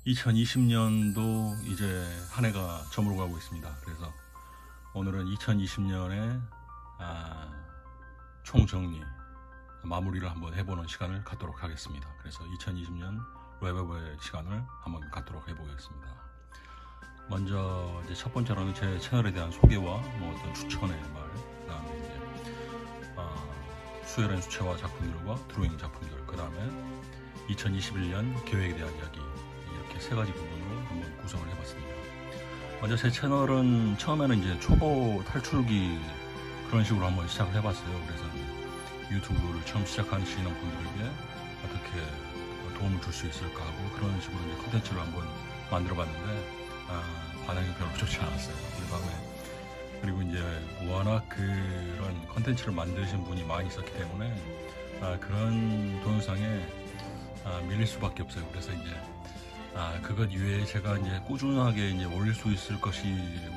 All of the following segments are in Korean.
2020년도 이제 한 해가 저물어 가고 있습니다. 그래서 오늘은 2020년의 총정리, 마무리를 한번 해보는 시간을 갖도록 하겠습니다. 그래서 2020년 랩업의 시간을 한번 갖도록 해보겠습니다. 먼저 이제 첫 번째로는 제 채널에 대한 소개와 어떤 추천의 말, 그다음에 이제 수혈한 수채화 작품들과 드로잉 작품들, 그다음에 2021년 계획에 대한 이야기, 이렇게 세 가지 부분으로 한번 구성을 해봤습니다. 먼저 제 채널은 처음에는 이제 초보 탈출기 그런 식으로 한번 시작을 해봤어요. 그래서 유튜브를 처음 시작하시는 분들에게 어떻게 도움을 줄 수 있을까 하고 그런 식으로 이제 컨텐츠를 한번 만들어봤는데 반응이 별로 좋지 않았어요. 그리고 이제 워낙 그런 컨텐츠를 만드신 분이 많이 있었기 때문에 그런 동영상에 밀릴 수밖에 없어요. 그래서 이제 그것 이외에 제가 이제 꾸준하게 이제 올릴 수 있을 것이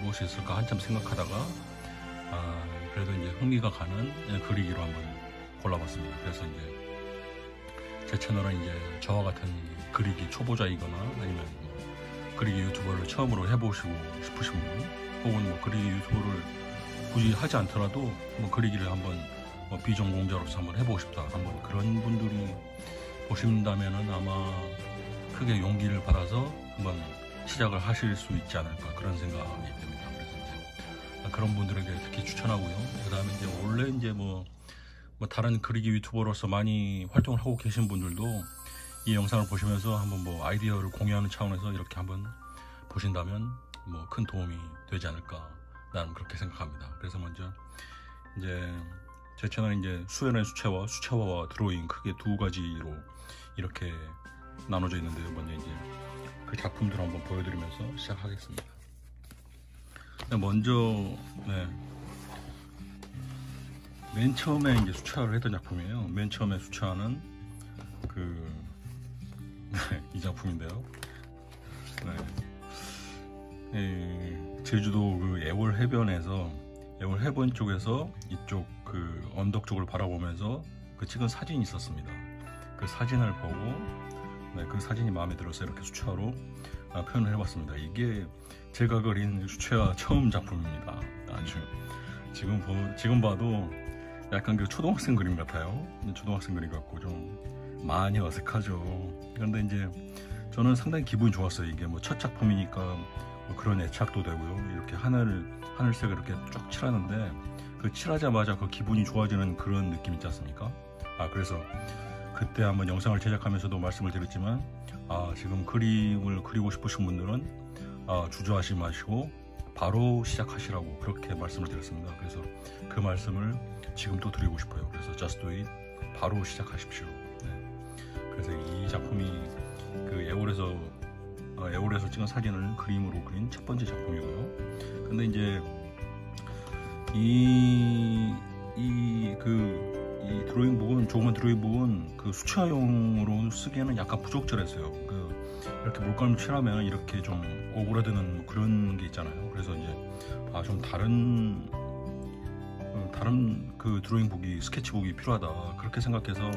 무엇이 있을까 한참 생각하다가 그래도 이제 흥미가 가는 그리기로 한번 골라봤습니다. 그래서 이제 제 채널은 이제 저와 같은 그리기 초보자이거나 아니면 그리기 유튜버를 처음으로 해보시고 싶으신 분, 혹은 그리기 유튜버를 굳이 하지 않더라도 그리기를 한번 비전공자로서 한번 해보고 싶다, 한번 그런 분들이 보신다면은 아마 크게 용기를 받아서 한번 시작을 하실 수 있지 않을까, 그런 생각이 듭니다. 그래서 이제 그런 분들에게 특히 추천하고요. 그 다음에 이제 원래 이제 다른 그리기 유튜버로서 많이 활동을 하고 계신 분들도 이 영상을 보시면서 한번 아이디어를 공유하는 차원에서 이렇게 한번 보신다면 큰 도움이 되지 않을까, 나는 그렇게 생각합니다. 그래서 먼저 이제 제 채널은 이제 수연의 수채화와 드로잉, 크게 두 가지로 이렇게 나눠져 있는데요. 먼저 이제 그 작품들을 한번 보여드리면서 시작하겠습니다. 먼저 맨 처음에 이제 수채화를 했던 작품이에요. 맨 처음에 수채화는 이 작품인데요. 제주도 그 애월 해변 쪽에서 이쪽 그 언덕 쪽을 바라보면서 찍은 사진이 있었습니다. 그 사진을 보고 그 사진이 마음에 들어서 이렇게 수채화로 표현을 해봤습니다. 이게 제가 그린 수채화 처음 작품입니다. 아주 지금 봐도 약간 그 초등학생 그림 같아요. 초등학생 그림 같고 좀 많이 어색하죠. 그런데 이제 저는 상당히 기분이 좋았어요. 이게 첫 작품이니까 그런 애착도 되고요. 이렇게 하늘색을 이렇게 쫙 칠하는데 그 칠하자마자 그 기분이 좋아지는 그런 느낌 있지 않습니까? 그래서 그때 한번 영상을 제작하면서도 말씀을 드렸지만 지금 그림을 그리고 싶으신 분들은 주저하지 마시고 바로 시작하시라고 그렇게 말씀을 드렸습니다. 그래서 그 말씀을 지금 또 드리고 싶어요. 그래서 Just Do It, 바로 시작하십시오. 그래서 이 작품이 그 애월에서 찍은 사진을 그림으로 그린 첫 번째 작품이고요. 근데 이제 이 드로잉 북은, 조그만 드로잉 북은 그 수채화용으로 쓰기에는 약간 부적절했어요. 이렇게 물감을 칠하면 이렇게 좀 오그라드는 그런 게 있잖아요. 그래서 이제 좀 다른 그 드로잉 북이, 스케치북이 필요하다, 그렇게 생각해서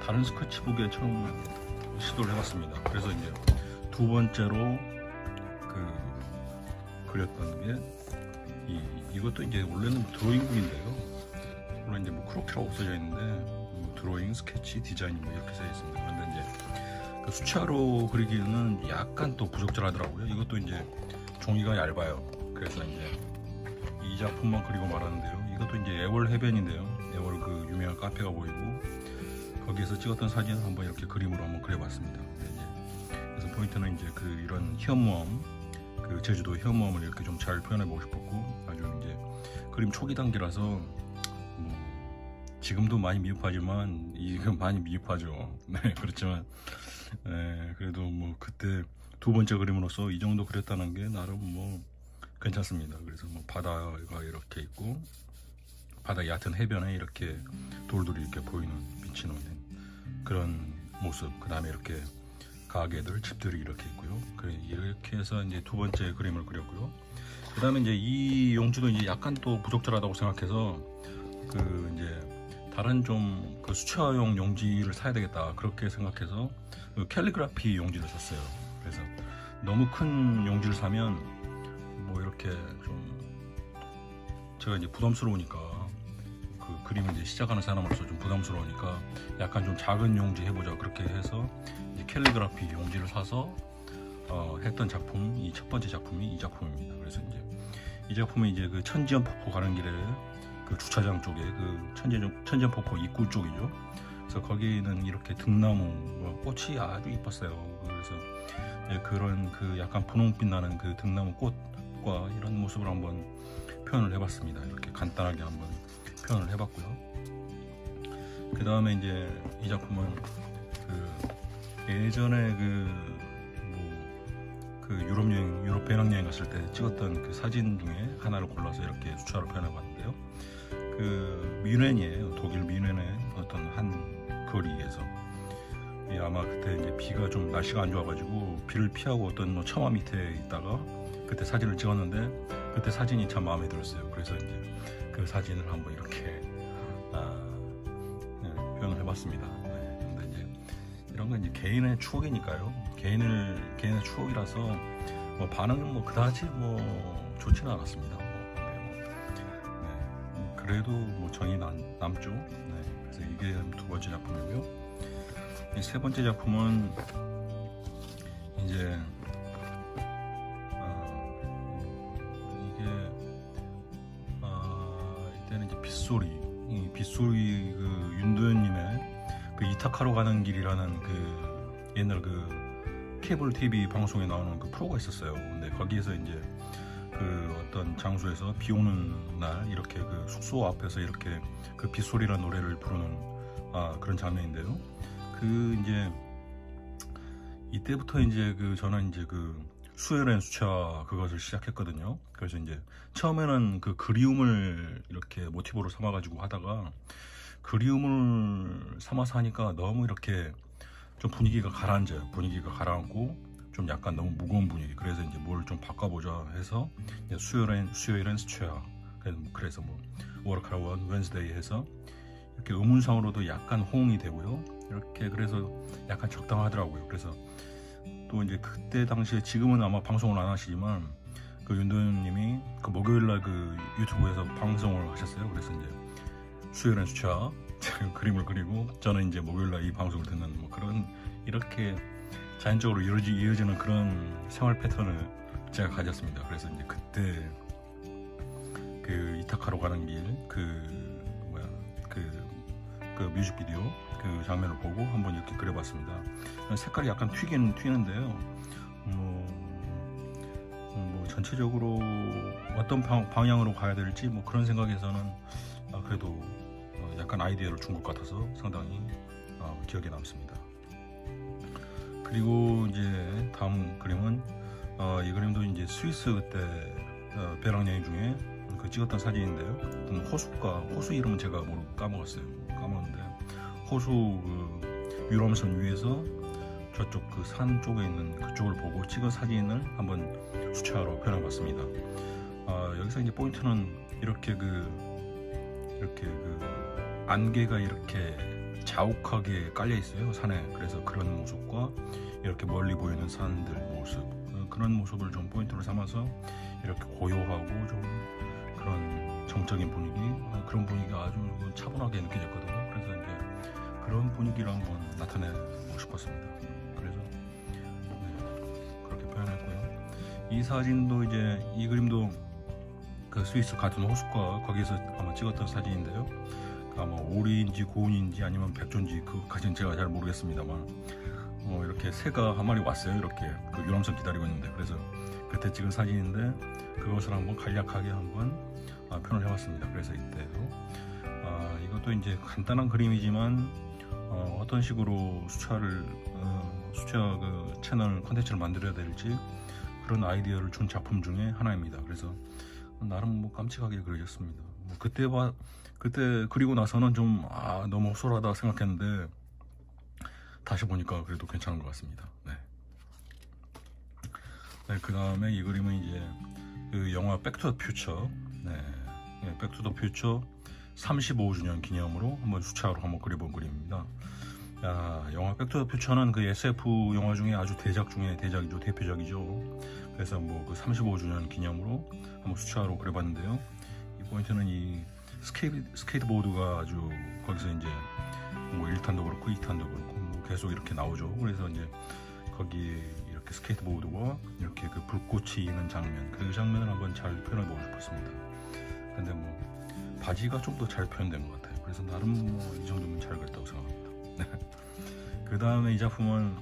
다른 스케치북에 처음 시도를 해봤습니다. 그래서 이제 두 번째로 그렸던 게 이것도 이제 원래는 드로잉북인데요. 물론 이제 크로키라고 써져 있는데 드로잉, 스케치, 디자인 이렇게 써 있습니다. 그런데 이제 수채화로 그리기는 약간 또 부적절하더라고요. 이것도 이제 종이가 얇아요. 그래서 이제 이 작품만 그리고 말았는데요. 이것도 이제 애월 해변인데요. 애월 그 유명한 카페가 보이고 거기에서 찍었던 사진을 한번 이렇게 그림으로 한번 그려봤습니다. 그래서 포인트는 이제 이런 현무암, 제주도 현무암을 이렇게 좀 잘 표현해보고 싶었고, 아주 이제 그림 초기 단계라서 지금도 많이 미흡하지만, 이거 많이 미흡하죠. 그렇지만 그래도 그때 두 번째 그림으로서 이 정도 그렸다는 게 나름 괜찮습니다. 그래서 바다가 이렇게 있고, 바다 얕은 해변에 이렇게 돌들이 이렇게 보이는, 비치는 그런 모습, 그 다음에 이렇게 가게들, 집들이 이렇게 있고요. 이렇게 해서 이제 두 번째 그림을 그렸고요. 그 다음에 이제 이 용지도 이제 약간 또 부적절하다고 생각해서 이제 다른 좀 수채화용 용지를 사야 되겠다, 그렇게 생각해서 캘리그라피 용지를 샀어요. 그래서 너무 큰 용지를 사면 뭐 이렇게 좀 제가 이제 부담스러우니까 그 그림을 이제 시작하는 사람으로서 좀 부담스러우니까 약간 좀 작은 용지 해보자 그렇게 해서 이제 캘리그라피 용지를 사서 했던 작품이 첫 번째 작품이 이 작품입니다. 그래서 이제 이 작품은 이제 그 천지연 폭포 가는 길에 그 주차장 쪽에 그 천지연 폭포 입구 쪽이죠. 그래서 거기는 이렇게 등나무 꽃이 아주 이뻤어요. 그래서 그런 그 약간 분홍빛 나는 그 등나무 꽃과 이런 모습을 한번 표현을 해봤습니다. 이렇게 간단하게 한번 표현을 해봤고요. 그 다음에 이제 이 작품은 그 예전에 유럽 배낭여행 갔을 때 찍었던 그 사진 중에 하나를 골라서 이렇게 수차로 표현해봤는데요. 그 뮌헨이에요. 독일 뮌헨의 어떤 한 거리에서 아마 그때 이제 비가 좀 날씨가 안 좋아가지고 비를 피하고 어떤 뭐 처마 밑에 있다가 그때 사진을 찍었는데 그때 사진이 참 마음에 들었어요. 그래서 이제 그 사진을 한번 이렇게 표현을 해봤습니다. 네, 근데 이제 이런 건 이제 개인의 추억이니까요. 개인의 추억이라서 뭐 반응은 뭐 그다지 뭐 좋지는 않았습니다. 그래도 뭐 정이 남죠. 네, 그래서 이게 두 번째 작품이고요. 세 번째 작품은 이제 이때는 이제 빗소리 그 윤도현님의 그 이타카로 가는 길이라는 그 옛날 그 케이블 TV 방송에 나오는 그 프로가 있었어요. 근데 거기에서 이제 그 어떤 장소에서 비 오는 날 이렇게 그 숙소 앞에서 이렇게 그 빗소리라는 노래를 부르는 그런 장면인데요. 그 이제 이때부터 이제 그 저는 이제 그 수혈엔 수차 그것을 시작했거든요. 그래서 이제 처음에는 그 그리움을 이렇게 모티브로 삼아가지고 하다가 그리움을 삼아서 하니까 너무 이렇게 좀 분위기가 가라앉아요. 분위기가 가라앉고 좀 약간 너무 무거운 분위기. 그래서 이제 뭘 좀 바꿔보자 해서 수요일엔 수초야. 그래서 뭐 워크아웃 웬스데이 해서 이렇게 의문상으로도 약간 호응이 되고요. 이렇게 그래서 약간 적당하더라고요. 그래서 또 이제 그때 당시에 지금은 아마 방송을 안 하시지만 그 윤도현님이 그 목요일날 그 유튜브에서 방송을 하셨어요. 그래서 이제 수요일엔 수초야 그림을 그리고 저는 이제 목요일날 이 방송을 듣는 뭐 그런 이렇게 자연적으로 이어지는 그런 생활 패턴을 제가 가졌습니다. 그래서 이제 그때 그 이타카로 가는 길 그 뮤직비디오 그 장면을 보고 한번 이렇게 그려봤습니다. 색깔이 약간 튀는데요. 뭐 전체적으로 어떤 방향으로 가야 될지 뭐 그런 생각에서는 그래도 약간 아이디어를 준 것 같아서 상당히 기억에 남습니다. 그리고 이제 다음 그림은 이 그림도 이제 스위스 그때 배낭여행 중에 그 찍었던 사진인데요. 어떤 호수 이름은 제가 까먹었는데 호수 그 유람선 위에서 저쪽 그 산 쪽에 있는 그쪽을 보고 찍은 사진을 한번 수차로 표현해봤습니다. 여기서 이제 포인트는 이렇게 안개가 이렇게 자욱하게 깔려 있어요, 산에. 그래서 그런 모습과 이렇게 멀리 보이는 산들 모습, 그런 모습을 좀 포인트로 삼아서 이렇게 고요하고 좀 그런 정적인 분위기, 그런 분위기가 아주 차분하게 느껴졌거든요. 그래서 이제 그런 분위기를 한번 나타내고 싶었습니다. 그래서 그렇게 표현했고요. 이 사진도 이제 이 그림도 그 스위스 같은 호숫가 거기에서 아마 찍었던 사진인데요. 아마 오리인지 고운인지 아니면 백조인지 그까지는 제가 잘 모르겠습니다만 이렇게 새가 한 마리 왔어요. 이렇게 그 유람선 기다리고 있는데, 그래서 그때 찍은 사진인데 그것을 한번 간략하게 한번 표현을 해봤습니다. 그래서 이때도 이것도 이제 간단한 그림이지만 어떤 식으로 수차 그 채널 컨텐츠를 만들어야 될지 그런 아이디어를 준 작품 중에 하나입니다. 그래서 나름 뭐 깜찍하게 그려졌습니다. 뭐 그때 그리고 나서는 좀 너무 허술하다 생각했는데 다시 보니까 그래도 괜찮은 것 같습니다. 그 다음에 이 그림은 이제 그 영화 백투더 퓨처, 백투더 퓨처 35주년 기념으로 한번 수차로 한번 그려본 그림입니다. 야, 영화 백투더퓨처는 그 SF 영화 중에 아주 대작 중에 대작이죠. 대표작이죠. 그래서 뭐 그 35주년 기념으로 한번 수차로 그려봤는데요. 이 포인트는 이 스케이트보드가 아주 거기서 이제 뭐 1탄도 그렇고 2탄도 그렇고 뭐 계속 이렇게 나오죠. 그래서 이제 거기 이렇게 스케이트보드와 이렇게 그 불꽃이 있는 장면, 그 장면을 한번 잘 표현해보고 싶었습니다. 근데 뭐 바지가 좀 더 잘 표현된 것 같아요. 그래서 나름 뭐 이 정도면 잘 그렸다고 생각합니다. 그 다음에 이 작품은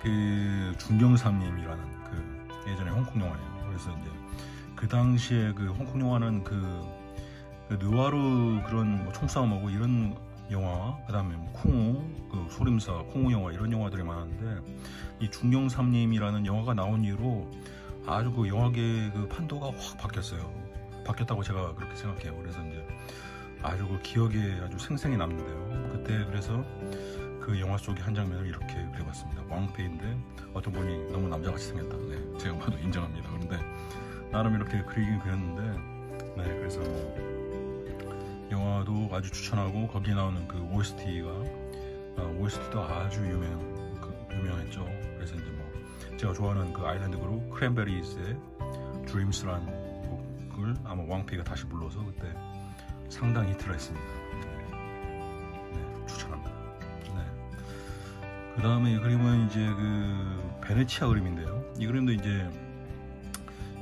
그 중경삼님이라는 그 예전에 홍콩 영화예요. 그래서 이제 그 당시에 그 홍콩 영화는 그 느와르 그런 뭐 총싸움하고 이런 영화, 그 다음에 뭐 쿵우, 그 소림사, 쿵우 영화 이런 영화들이 많았는데 이 중경삼님이라는 영화가 나온 이후로 아주 그 영화계의 그 판도가 확 바뀌었어요. 바뀌었다고 제가 그렇게 생각해요. 그래서 이제 아주 그 기억에 아주 생생히 남는데요. 그때 그래서 그 영화 속의 한 장면을 이렇게 그려봤습니다. 왕패인데 어떤 분이 너무 남자같이 생겼다. 네, 제가 봐도 인정합니다. 그런데 나름 이렇게 그리긴 그렸는데, 네, 그래서 영화도 아주 추천하고 거기에 나오는 그 OST도 아주 유명했죠. 그래서 이제 뭐 제가 좋아하는 그 아일랜드 그룹 크랜베리즈의 Dreams라는 곡을 아마 왕패가 다시 불러서 그때 상당히 히트를 했습니다. 네, 추천합니다. 네. 그 다음에 이 그림은 이제 그 베네치아 그림인데요. 이 그림도 이제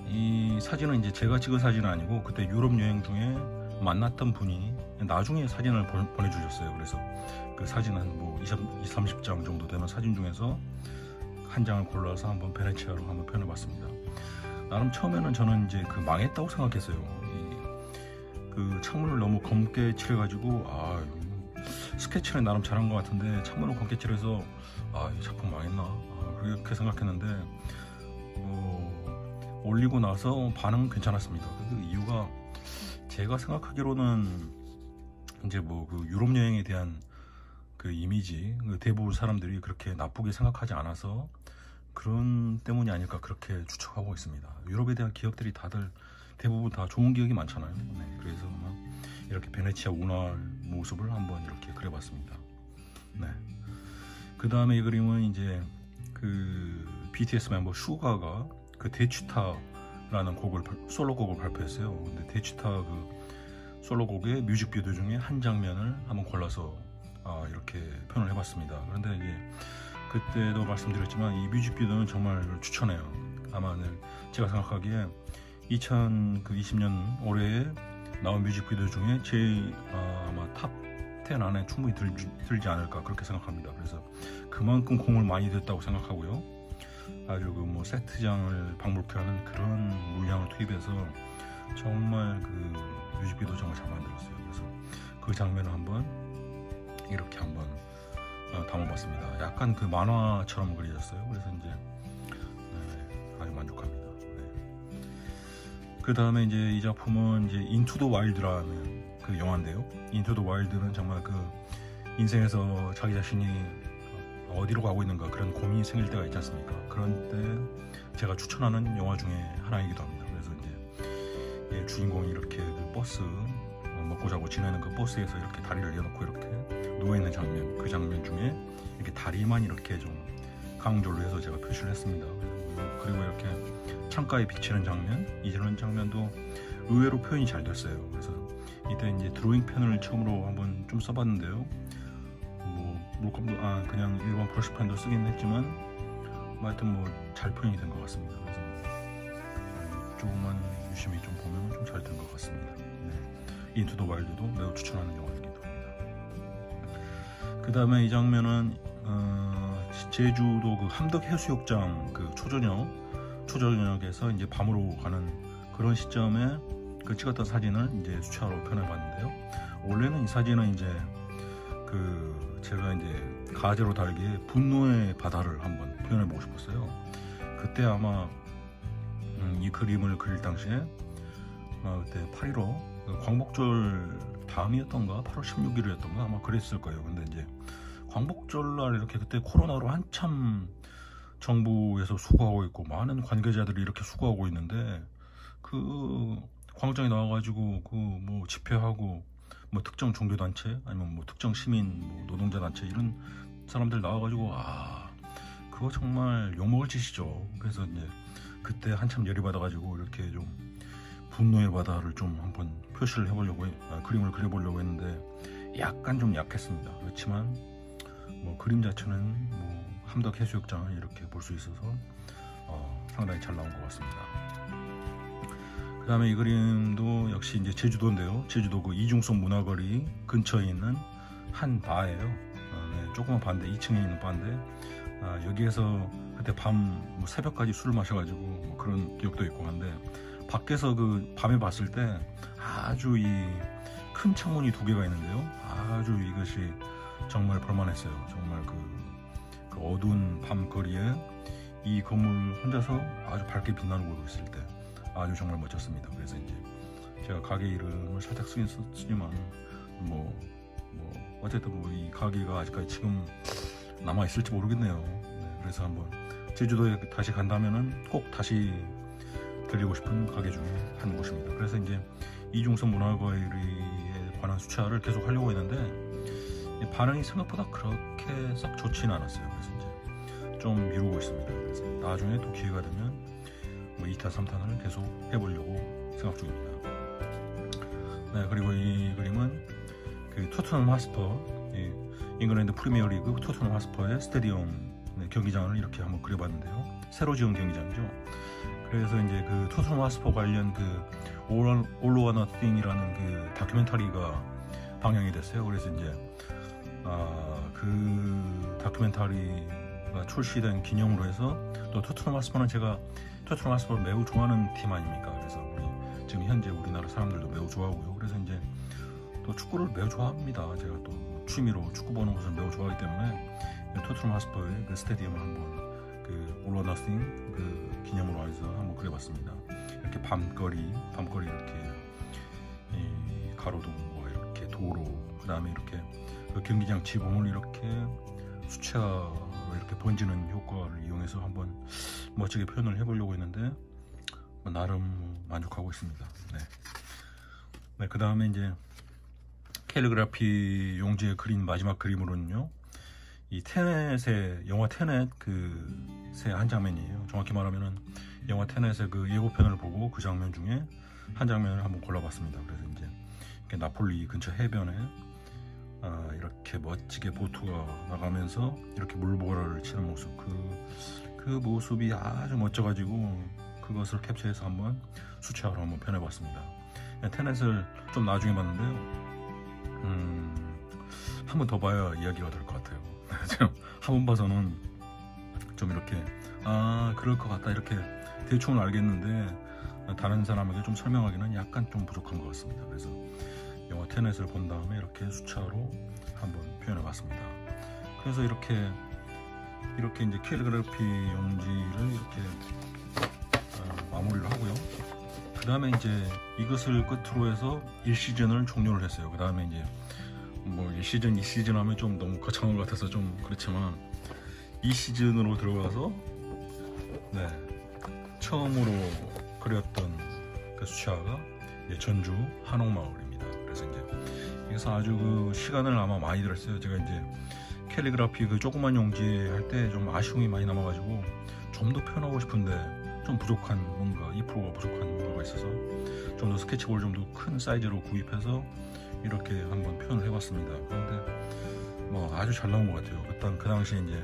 이 사진은 이제 제가 찍은 사진은 아니고 그때 유럽 여행 중에 만났던 분이 나중에 사진을 보내주셨어요. 그래서 그 사진 한 뭐 20-30장 정도 되는 사진 중에서 한 장을 골라서 한번 베네치아로 한번 표현해봤습니다. 나름 처음에는 저는 이제 그 망했다고 생각했어요. 그 창문을 너무 검게 칠해가지고 스케치는 나름 잘한 것 같은데 창문을 검게 칠해서 이 작품 망했나 그렇게 생각했는데 올리고 나서 반응은 괜찮았습니다. 그 이유가 제가 생각하기로는 이제 뭐 그 유럽 여행에 대한 그 이미지 대부분 사람들이 그렇게 나쁘게 생각하지 않아서 그런 때문이 아닐까 그렇게 추측하고 있습니다. 유럽에 대한 기억들이 다들 대부분 다 좋은 기억이 많잖아요. 네, 그래서 이렇게 베네치아 운하 모습을 한번 이렇게 그려봤습니다. 네. 그 다음에 이 그림은 이제 그 BTS 멤버 슈가가 그 데취타라는 솔로곡을 발표했어요. 근데 데취타 그 솔로곡의 뮤직비디오 중에 한 장면을 한번 골라서 이렇게 표현을 해봤습니다. 그런데 이제 그때도 말씀드렸지만 이 뮤직비디오는 정말 추천해요. 아마 제가 생각하기에 2020년 올해에 나온 뮤직비디오 중에 제일 아마 탑 10 안에 충분히 들지 않을까 그렇게 생각합니다. 그래서 그만큼 공을 많이 들였다고 생각하고요. 아주 그 뭐 세트장을 방불케 하는 그런 물량을 투입해서 정말 그 뮤직비디오 정말 잘 만들었어요. 그래서 그 장면을 한번 이렇게 한번 담아봤습니다. 약간 그 만화처럼 그려졌어요. 그래서 이제 아주 만족합니다. 그 다음에 이제 이 작품은 이제 인투 더 와일드라는 그 영화인데요. 인투 더 와일드는 정말 그 인생에서 자기 자신이 어디로 가고 있는가 그런 고민이 생길 때가 있지 않습니까? 그런 때 제가 추천하는 영화 중에 하나이기도 합니다. 그래서 이제 주인공이 이렇게 그 버스 먹고 자고 지내는 그 버스에서 이렇게 다리를 이어놓고 이렇게 누워있는 장면, 그 장면 중에 이렇게 다리만 이렇게 좀 강조를 해서 제가 표시를 했습니다. 그리고 이렇게 창가에 비치는 장면, 이런 장면도 의외로 표현이 잘 됐어요. 그래서 이때 이제 드로잉 펜을 처음으로 한번 좀 써봤는데요. 뭐 물감도 그냥 일반 브러쉬펜도 쓰긴 했지만 하여튼 뭐 잘 표현이 된 것 같습니다. 그래서 조금만 유심히 좀 보면 좀 잘 된 것 같습니다. 인투 더 와일드도 매우 추천하는 영화이기도 합니다. 그 다음에 이 장면은 제주도 그 함덕 해수욕장 그 초저녁에서 이제 밤으로 가는 그런 시점에 그 찍었던 사진을 이제 수차로 표현해봤는데요. 원래는 이 사진은 이제 그 제가 이제 가제로 달기에 분노의 바다를 한번 표현해보고 싶었어요. 그때 아마 이 그림을 그릴 당시에 그때 8.15 광복절 다음이었던가 8월 16일이었던가 아마 그랬을 거예요. 근데 이제 광복절날 이렇게 그때 코로나로 한참 정부에서 수고하고 있고 많은 관계자들이 이렇게 수고하고 있는데 그 광장에 나와가지고 그 뭐 집회하고 뭐 특정 종교단체 아니면 뭐 특정 시민 뭐 노동자단체 이런 사람들 나와가지고 그거 정말 욕먹을 짓이죠. 그래서 이제 그때 한참 열이 받아가지고 이렇게 좀 분노의 바다를 좀 한번 표시를 해보려고 그림을 그려보려고 했는데 약간 좀 약했습니다. 그렇지만 뭐 그림 자체는 뭐 함덕 해수욕장을 이렇게 볼 수 있어서 상당히 잘 나온 것 같습니다. 그 다음에 이 그림도 역시 이제 제주도인데요. 제주도 그 이중성 문화거리 근처에 있는 한 바예요. 네, 조그만 바인데 2층에 있는 바인데 여기에서 그때 밤 뭐 새벽까지 술을 마셔가지고 뭐 그런 기억도 있고 한데 밖에서 그 밤에 봤을 때 아주 이 큰 창문이 2개가 있는데요. 아주 이것이 정말 볼만했어요. 정말 그 어두운 밤거리에 이 건물 혼자서 아주 밝게 빛나는 곳으로 있을 때 아주 정말 멋졌습니다. 그래서 이제 제가 가게 이름을 살짝 쓰지만 뭐 어쨌든 뭐 이 가게가 아직까지 지금 남아 있을지 모르겠네요. 네, 그래서 한번 제주도에 다시 간다면은 꼭 다시 들리고 싶은 가게 중에 한 곳입니다. 그래서 이제 이중성 문화거리에 관한 수차를 계속 하려고 했는데 반응이 생각보다 그렇게 썩 좋지는 않았어요. 그래서 이제 좀 미루고 있습니다. 그래서 나중에 또 기회가 되면 뭐 2탄, 3탄을 계속 해보려고 생각 중입니다. 네, 그리고 이 그림은 그 토트넘 하스퍼, 잉글랜드 프리미어리그 토트넘 하스퍼의 스테디움 경기장을 이렇게 한번 그려봤는데요. 새로 지은 경기장이죠. 그래서 이제 그 토트넘 하스퍼 관련 그 All or Nothing이라는 그 다큐멘터리가 방영이 됐어요. 그래서 이제 그 다큐멘터리가 출시된 기념으로 해서 또 토트넘 하스퍼는 제가 토트넘 하스퍼를 매우 좋아하는 팀 아닙니까? 그래서 지금 현재 우리나라 사람들도 매우 좋아하고요. 그래서 이제 또 축구를 매우 좋아합니다. 제가 또 취미로 축구 보는 것을 매우 좋아하기 때문에 토트넘 하스퍼의 그 스테디움을 한번 그 All or Nothing 그 기념으로 해서 한번 그려봤습니다. 이렇게 밤거리 이렇게 가로등과 이렇게 도로, 그 다음에 이렇게 그 경기장 지붕을 이렇게 수채화로 이렇게 번지는 효과를 이용해서 한번 멋지게 표현을 해보려고 했는데 나름 만족하고 있습니다. 네, 그 다음에 이제 캘리그라피 용지에 그린 마지막 그림으로는요, 이 테넷의 영화 테넷 그 새 한 장면이에요. 정확히 말하면은 영화 테넷의 그 예고편을 보고 그 장면 중에 한 장면을 한번 골라봤습니다. 그래서 이제 이렇게 나폴리 근처 해변에 이렇게 멋지게 보트가 나가면서 이렇게 물보라를 치는 모습, 그 모습이 아주 멋져가지고 그것을 캡처해서 한번 수채화로 한번 표현해봤습니다. 테넷을 좀 나중에 봤는데요. 한 번 더 봐야 이야기가 될 것 같아요. 한 번 봐서는 좀 이렇게 그럴 것 같다 이렇게 대충은 알겠는데 다른 사람에게 좀 설명하기는 약간 좀 부족한 것 같습니다. 그래서 영화 테넷을 본 다음에 이렇게 수채화로 한번 표현해 봤습니다. 그래서 이렇게 이제 캘리그라피 용지를 이렇게 마무리를 하고요. 그 다음에 이제 이것을 끝으로 해서 1시즌을 종료를 했어요. 그 다음에 이제 뭐 1시즌, 2시즌 하면 좀 너무 거창한 것 같아서 좀 그렇지만 2시즌으로 들어가서 처음으로 그렸던 그 수채화가 전주 한옥마을입니다. 그래서 이제 여기서 아주 그 시간을 아마 많이 들었어요. 제가 이제 캘리그라피 그 조그만 용지 할 때 좀 아쉬움이 많이 남아가지고 좀 더 표현하고 싶은데 좀 부족한 뭔가 2%가 부족한 뭔가가 있어서 좀 더 스케치볼 좀 더 큰 사이즈로 구입해서 이렇게 한번 표현을 해봤습니다. 그런데 뭐 아주 잘 나온 것 같아요. 그 당시에 이제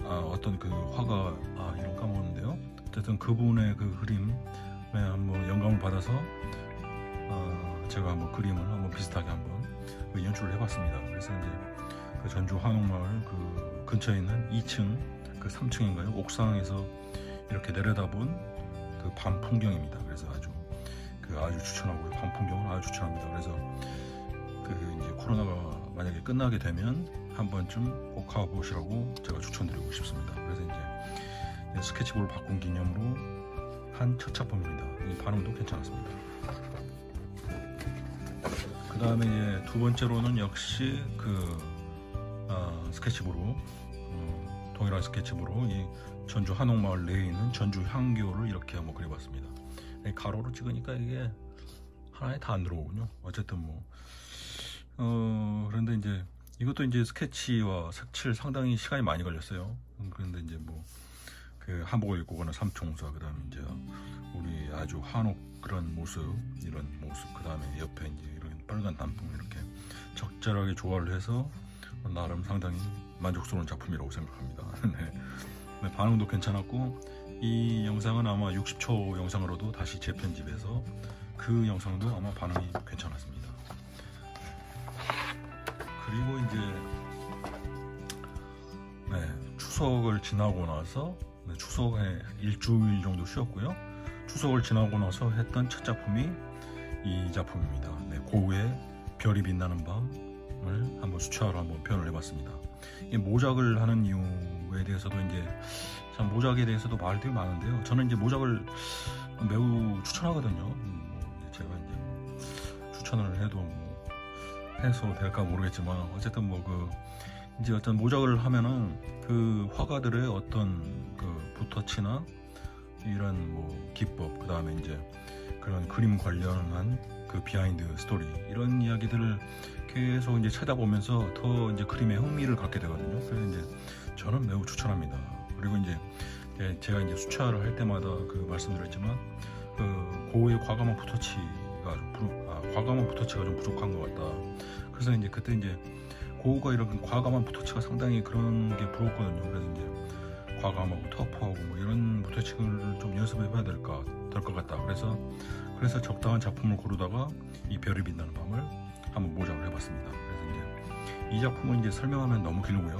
어떤 그 화가 이름 까먹었는데요. 어쨌든 그분의 그 그림에 한번 영감을 받아서 제가 한번 그림을 한번 비슷하게 한번 연출을 해봤습니다. 그래서 이제 그 전주 한옥마을 그 근처에 있는 2층 그 3층인가요? 옥상에서 이렇게 내려다본 그 밤 풍경입니다. 그래서 아주 추천하고요. 밤 풍경은 아주 추천합니다. 그래서 이제 코로나가 만약에 끝나게 되면 한 번쯤 꼭 가보시라고 제가 추천드리고 싶습니다. 그래서 이제 스케치볼 바꾼 기념으로 한 첫 작품입니다. 이 반응도 괜찮았습니다. 그 다음에 이제 두 번째로는 역시 스케치부로 동일한 스케치부로 이 전주 한옥마을 내에 있는 전주 향교를 이렇게 한번 그려봤습니다. 가로로 찍으니까 이게 하나에 다 안 들어오군요. 어쨌든 뭐 그런데 이제 이것도 이제 스케치와 색칠 상당히 시간이 많이 걸렸어요. 그런데 이제 뭐 그 한복을 입고 오거나 삼총사, 그 다음에 이제 우리 아주 한옥 그런 모습, 이런 모습, 그 다음에 옆에 이제 이런 빨간 단풍 이렇게 적절하게 조화를 해서 나름 상당히 만족스러운 작품이라고 생각합니다. 네, 반응도 괜찮았고, 이 영상은 아마 60초 영상으로도 다시 재편집해서 그 영상도 아마 반응이 괜찮았습니다. 그리고 이제 추석을 지나고 나서 추석에 일주일 정도 쉬었고요. 추석을 지나고 나서 했던 첫 작품이 이 작품입니다. 고우의 별이 빛나는 밤을 한번 수채화로 한번 표현을 해봤습니다. 이 모작을 하는 이유에 대해서도 이제 참 모작에 대해서도 말들이 많은데요. 저는 이제 모작을 매우 추천하거든요. 제가 이제 추천을 해도 해서 될까 모르겠지만, 어쨌든 이제 어떤 모작을 하면은 그 화가들의 어떤 그 붓터치나 이런 기법, 그 다음에 이제 그런 그림 관련한 그 비하인드 스토리, 이런 이야기들을 계속 이제 찾아보면서 더 이제 그림에 흥미를 갖게 되거든요. 그래서 이제 저는 매우 추천합니다. 그리고 이제 제가 이제 수채화를 할 때마다 그 말씀드렸지만, 그 고우의 과감한 붓터치가 좀 부족한 것 같다. 그래서 이제 그때 이제 고우가 이런 과감한 붓터치가 상당히 그런 게 부럽거든요. 그래서 이제 과감하고 터프하고 이런 붓터치를 좀 연습해봐야 될 것 같다. 그래서 적당한 작품을 고르다가 이 별이 빛나는 밤을 한번 모작을 해봤습니다. 그래서 이제 이 작품은 이제 설명하면 너무 길고요.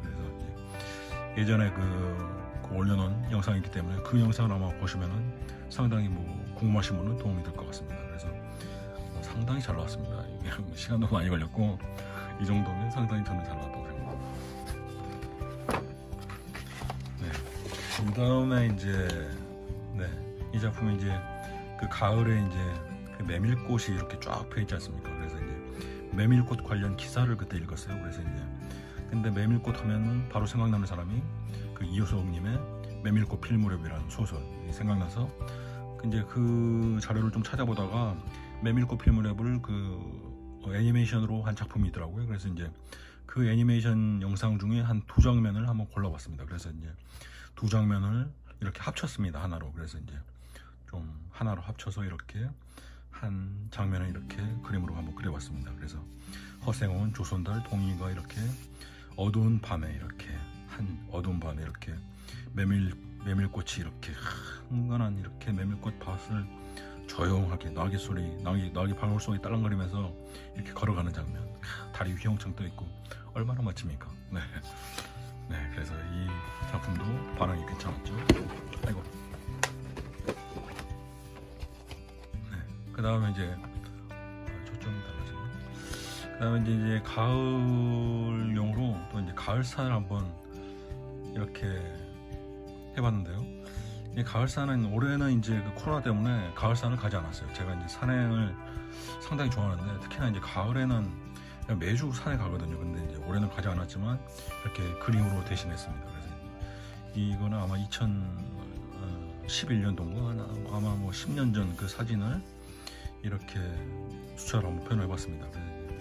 그래서 이제 예전에 그 올려놓은 영상이기 때문에 그 영상을 아마 보시면은 상당히 궁금하신 분은 도움이 될 것 같습니다. 그래서 상당히 잘 나왔습니다. 이게 시간도 많이 걸렸고, 이 정도면 상당히 저는 잘 나왔다고 생각합니다. 그 다음에 이제 이 작품은 이제 그 가을에 이제 그 메밀꽃이 이렇게 쫙 펴 있지 않습니까? 그래서 이제 메밀꽃 관련 기사를 그때 읽었어요. 그래서 이제 근데 메밀꽃 하면 바로 생각나는 사람이 그 이효석님의 메밀꽃 필 무렵이라는 소설이 생각나서 이제 그 자료를 좀 찾아보다가 메밀꽃 필 무렵을 그 애니메이션으로 한 작품이 있더라고요. 그래서 이제 그 애니메이션 영상 중에 한 2장면을 한번 골라봤습니다. 그래서 이제 2장면을 이렇게 합쳤습니다. 하나로. 그래서 이제 좀 하나로 합쳐서 이렇게 한 장면을 이렇게 그림으로 한번 그려봤습니다. 그래서 허생원, 조선달, 동의가 이렇게 어두운 밤에 이렇게 메밀꽃이 이렇게 흥건한 이렇게 메밀꽃 밭을 조용하게 낙이 방울송이 딸랑거리면서 이렇게 걸어가는 장면, 달이 휘영청 떠 있고 얼마나 멋집니까? 그래서 이 작품도 반응이 괜찮았죠. 아이고. 그 다음에 이제 초점이 달라지네. 그 다음에 이제 가을용으로 또 이제 가을산을 한번 이렇게 해봤는데요. 이 가을산은 올해는 이제 그 코로나 때문에 가을산을 가지 않았어요. 제가 이제 산행을 상당히 좋아하는데, 특히나 이제 가을에는 매주 산에 가거든요. 근데 이제 올해는 가지 않았지만 이렇게 그림으로 대신했습니다. 그래서 이거는 아마 2011년도인가 아마 10년 전 그 사진을 이렇게 수채화로 한번 표현을 해봤습니다.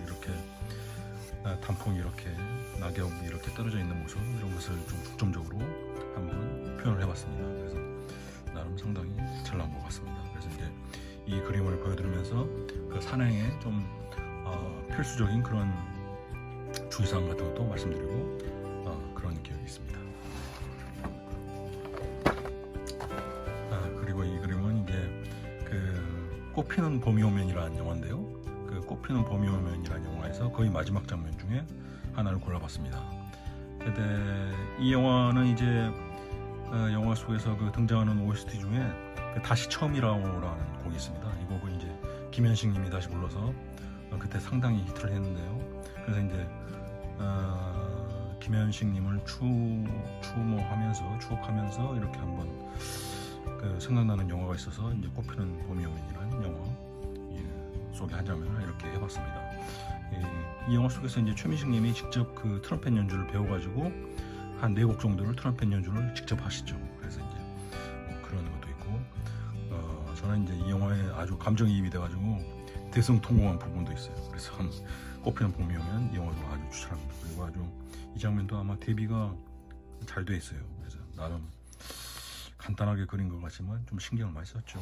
이렇게 단풍이 이렇게 낙엽이 이렇게 떨어져 있는 모습, 이런 것을 좀 중점적으로 한번 표현을 해봤습니다. 그래서 나름 상당히 잘 나온 것 같습니다. 그래서 이제 이 그림을 보여드리면서 그 산행에 좀 필수적인 그런 주의사항 같은 것도 말씀드리고 그런 기억이 있습니다. 그리고 이 그림은 이제 그 꽃피는 봄이 오면이라는 영화인데요. 그 꽃피는 봄이 오면이라는 영화에서 거의 마지막 장면 중에 하나를 골라봤습니다. 근데 이 영화는 이제 영화 속에서 그 등장하는 OST 중에 그 다시 처음이라고라는 곡이 있습니다. 이 곡은 이제 김현식님이 다시 불러서 그때 상당히 히트를 했는데요. 그래서 이제 김현식님을 추억하면서 이렇게 한번 그 생각나는 영화가 있어서 이제 꽃피는 봄이 오면이라는 영화 속의 한 장면을 이렇게 해봤습니다. 이 영화 속에서 이제 최민식님이 직접 그 트럼펫 연주를 배워가지고 한 4곡 정도를 트럼펫 연주를 직접 하시죠. 그래서 이제 그런 것도 있고, 저는 저는 이제 이 영화에 아주 감정이입이 돼가지고 대성통곡한 부분도 있어요. 그래서 꼽히는 봄이면 이 영화도 아주 추천합니다. 그리고 아주 이 장면도 아마 대비가 잘 돼 있어요. 그래서 나름 간단하게 그린 것 같지만 좀 신경을 많이 썼죠.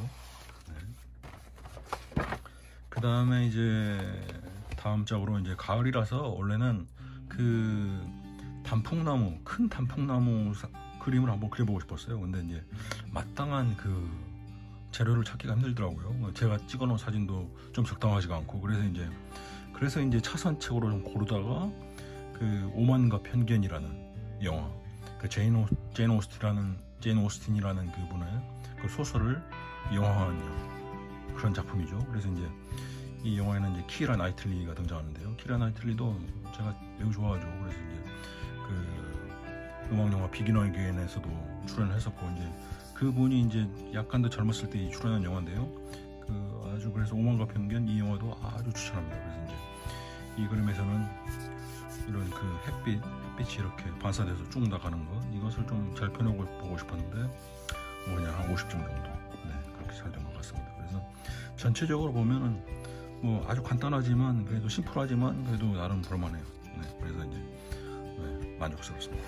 네. 그 다음에 이제 다음 작으로 이제 가을이라서 원래는 그 단풍나무, 큰 단풍나무 그림을 한번 그려보고 싶었어요. 근데 이제 마땅한 그 재료를 찾기가 힘들더라고요. 제가 찍어놓은 사진도 좀 적당하지가 않고, 그래서 이제 차선책으로 좀 고르다가 그 오만과 편견이라는 영화, 그 제인 오스틴이라는 그분의 그 소설을 영화화한 그런 작품이죠. 그래서 이제 이 영화에는 이제 키라 나이틀리가 등장하는데요. 키라 나이틀리도 제가 매우 좋아하죠. 그래서 이제 그 음악 영화 비긴 어게인에서도 출연했었고, 이제 그분이 이제 약간 더 젊었을 때 출연한 영화인데요. 그 아주 그래서 오만과 편견 이 영화도 아주 추천합니다. 그래서 이제 이 그림에서는 이런 그 햇빛이 이렇게 반사돼서 쭉 나가는 것, 이것을 좀 잘 펴내보고 싶었는데 뭐 그냥 한 50점 정도, 네, 그렇게 잘 된 것 같습니다. 그래서 전체적으로 보면은 뭐 아주 간단하지만 그래도 심플하지만 그래도 나름 볼만해요. 네, 그래서 이제 네, 만족스럽습니다.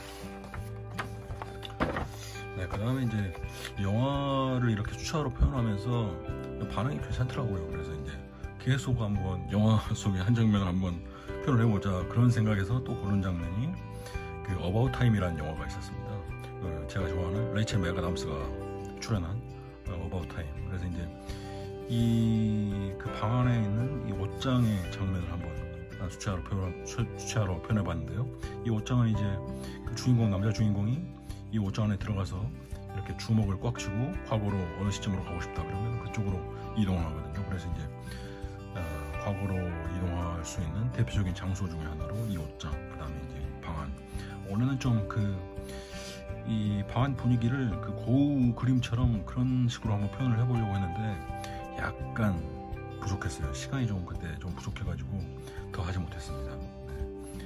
네, 그 다음에 이제 영화를 이렇게 추천으로 표현하면서 반응이 괜찮더라고요. 그래서 이제 계속 한번 영화 속의 한 장면을 한번 표현을 해보자, 그런 생각에서 또 고른 장면이 그 어바웃 타임이라는 영화가 있었습니다. 제가 좋아하는 레이첼 맥아담스가 출연한 어바웃 타임. 그래서 이제 이 그 방 안에 있는 이 옷장의 장면을 한번 수채화로 표현해봤는데요. 이 옷장은 이제 그 남자 주인공이 이 옷장 안에 들어가서 이렇게 주먹을 꽉 쥐고 과거로 어느 시점으로 가고 싶다 그러면 그쪽으로 이동을 하거든요. 그래서 이제 과거로 이동할 수 있는 대표적인 장소 중에 하나로 이 옷장, 그 다음에 이제 방안. 원래는 좀 이 방안 분위기를 그 고우 그림처럼 그런 식으로 한번 표현을 해보려고 했는데 약간 부족했어요. 시간이 좀 그때 좀 부족해가지고 더 하지 못했습니다. 네.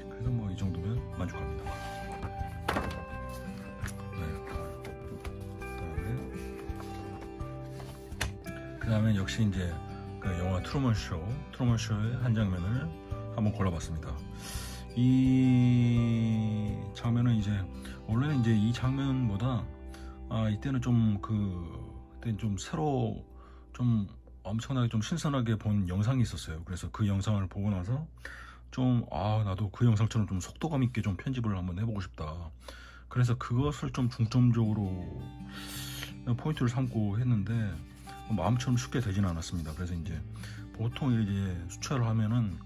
그래서 뭐 이 정도면 만족합니다. 그 다음에 역시 이제 그 영화 트루먼쇼의 한 장면을 한번 골라봤습니다. 이 장면은 이제 원래는 이제 이 장면보다 이때는 그때는 좀 새로 좀 엄청나게 좀 신선하게 본 영상이 있었어요. 그래서 그 영상을 보고 나서 좀 나도 그 영상처럼 좀 속도감 있게 좀 편집을 한번 해보고 싶다. 그래서 그것을 좀 중점적으로 포인트를 삼고 했는데 마음처럼 쉽게 되지는 않았습니다. 그래서 이제 보통 이제 수채화를 하면은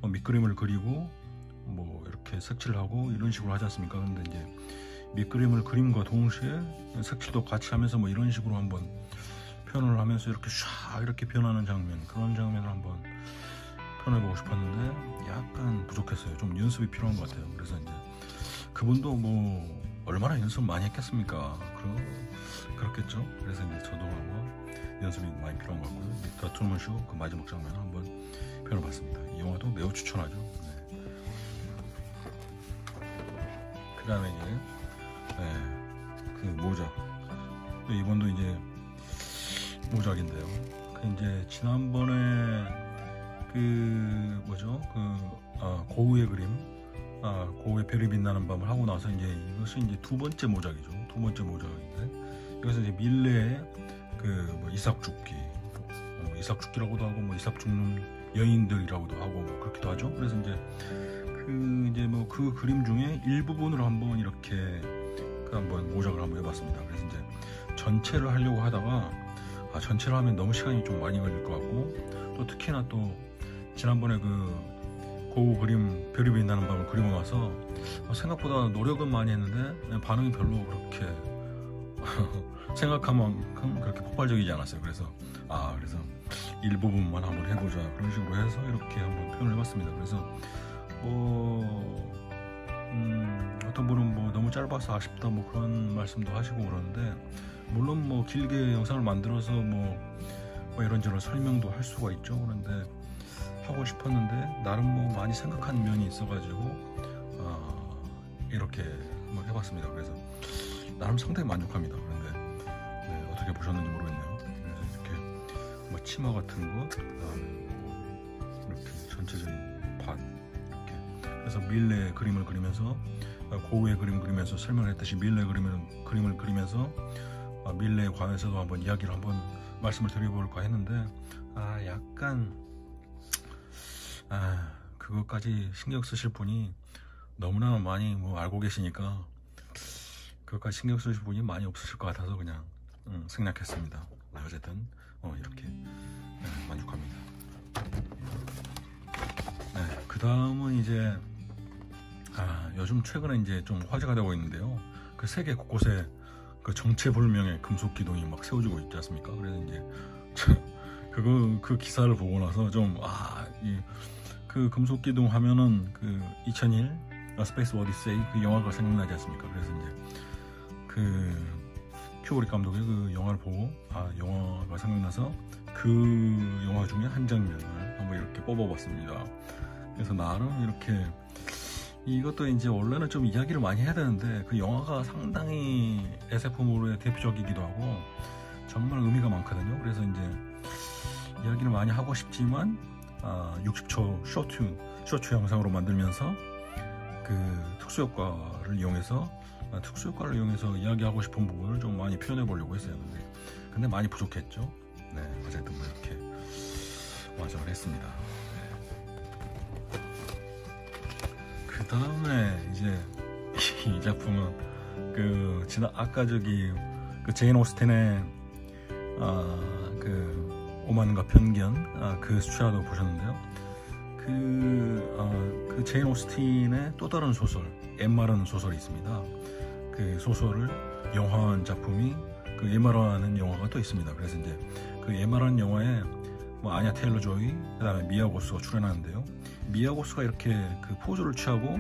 밑그림을 그리고 뭐 이렇게 색칠을 하고 이런 식으로 하지 않습니까? 근데 이제 밑그림을 그림과 동시에 색칠도 같이 하면서 뭐 이런 식으로 한번 표현을 하면서 이렇게 이렇게 변하는 장면, 그런 장면을 한번 표현해보고 싶었는데 약간 부족했어요. 좀 연습이 필요한 것 같아요. 그래서 이제 그분도 뭐 얼마나 연습 많이 했겠습니까? 그렇겠죠. 그래서 이제 저도 연습이 많이 필요한 것 같고요. 더 트루먼쇼 그 마지막 장면을 한번 표현해봤습니다. 이 영화도 매우 추천하죠. 네. 그 다음에 이제 그 모작, 이번도 이제 모작인데요. 그 이제 지난번에 고우의 그림, 고우의 별이 빛나는 밤을 하고 나서 이제 이것이 이제 두 번째 모작이죠. 두 번째 모작인데 여기서 이제 밀레의 이삭 죽기라고도 하고 뭐 이삭 죽는 여인들이라고도 하고 뭐 그렇기도 하죠. 그래서 이제 그 그림 중에 일부분을 한번 이렇게 한번 모작을 한번 해봤습니다. 그래서 이제 전체를 하려고 하다가 전체를 하면 너무 시간이 좀 많이 걸릴 것 같고, 또 특히나 또 지난번에 그 고우 그림 별이 빛나는 밤을 그리고 나서 생각보다 노력은 많이 했는데 반응이 별로 그렇게 생각한 만큼 그렇게 폭발적이지 않았어요. 그래서 일부분만 한번 해보자, 그런 식으로 해서 이렇게 한번 표현을 해봤습니다. 그래서 어떤 분은 뭐 너무 짧아서 아쉽다 뭐 그런 말씀도 하시고 그러는데, 물론 뭐 길게 영상을 만들어서 뭐 이런저런 설명도 할 수가 있죠. 그런데 하고 싶었는데 나름 뭐 많이 생각한 면이 있어가지고 이렇게 한번 해봤습니다. 그래서 나름 상당히 만족합니다. 그런데 어떻게 보셨는지 모르겠네요. 그래서 이렇게 치마 같은 거, 그다음에 뭐 이렇게 전체적인 밭 이렇게. 그래서 밀레 그림을 그리면서 고우의 그림을 그리면서 설명을 했듯이 밀레 그림을 그리면서 밀레에 관해서도 한번 이야기를 한번 말씀을 드려볼까 했는데 약간 그것까지 신경 쓰실 분이 너무나 많이 뭐 알고 계시니까 그것까지 신경 쓰실 분이 많이 없으실 것 같아서 그냥 생략했습니다. 어쨌든 이렇게 만족합니다. 그 다음은 이제 요즘 최근에 이제 좀 화제가 되고 있는데요. 그 세계 곳곳에 그 정체불명의 금속 기둥이 막 세워지고 있지 않습니까? 그래서 이제 그 기사를 보고 나서 좀 그 금속 기둥 하면은 그 2001 스페이스 오디세이 그 영화가 생각나지 않습니까? 그래서 이제 그 큐브릭 감독의 그 영화를 보고 영화가 생각나서 그 영화 중에 한 장면을 한번 이렇게 뽑아봤습니다. 그래서 나름 이렇게 이것도 이제 원래는 좀 이야기를 많이 해야 되는데 그 영화가 상당히 SF물의 대표적이기도 하고 정말 의미가 많거든요. 그래서 이제 이야기를 많이 하고 싶지만 60초 쇼트 영상으로 만들면서 그 특수효과를 이용해서 이야기하고 싶은 부분을 좀 많이 표현해 보려고 했어요. 근데 많이 부족했죠. 어쨌든 뭐 이렇게 완성을 했습니다. 그 다음에 이제 이 작품은 아까 그 제인 오스틴의 그 오만과 편견 그 수채화도 보셨는데요. 그 제인 오스틴의 또 다른 소설 엠마라는 소설이 있습니다. 그 소설을 영화한 작품이 그 엠마라는 영화가 또 있습니다. 그래서 이제 그 엠마라는 영화에 뭐 아냐 테일러 조이 그다음에 미아 고스가 출연하는데요. 미아 고스가 이렇게 그 포즈를 취하고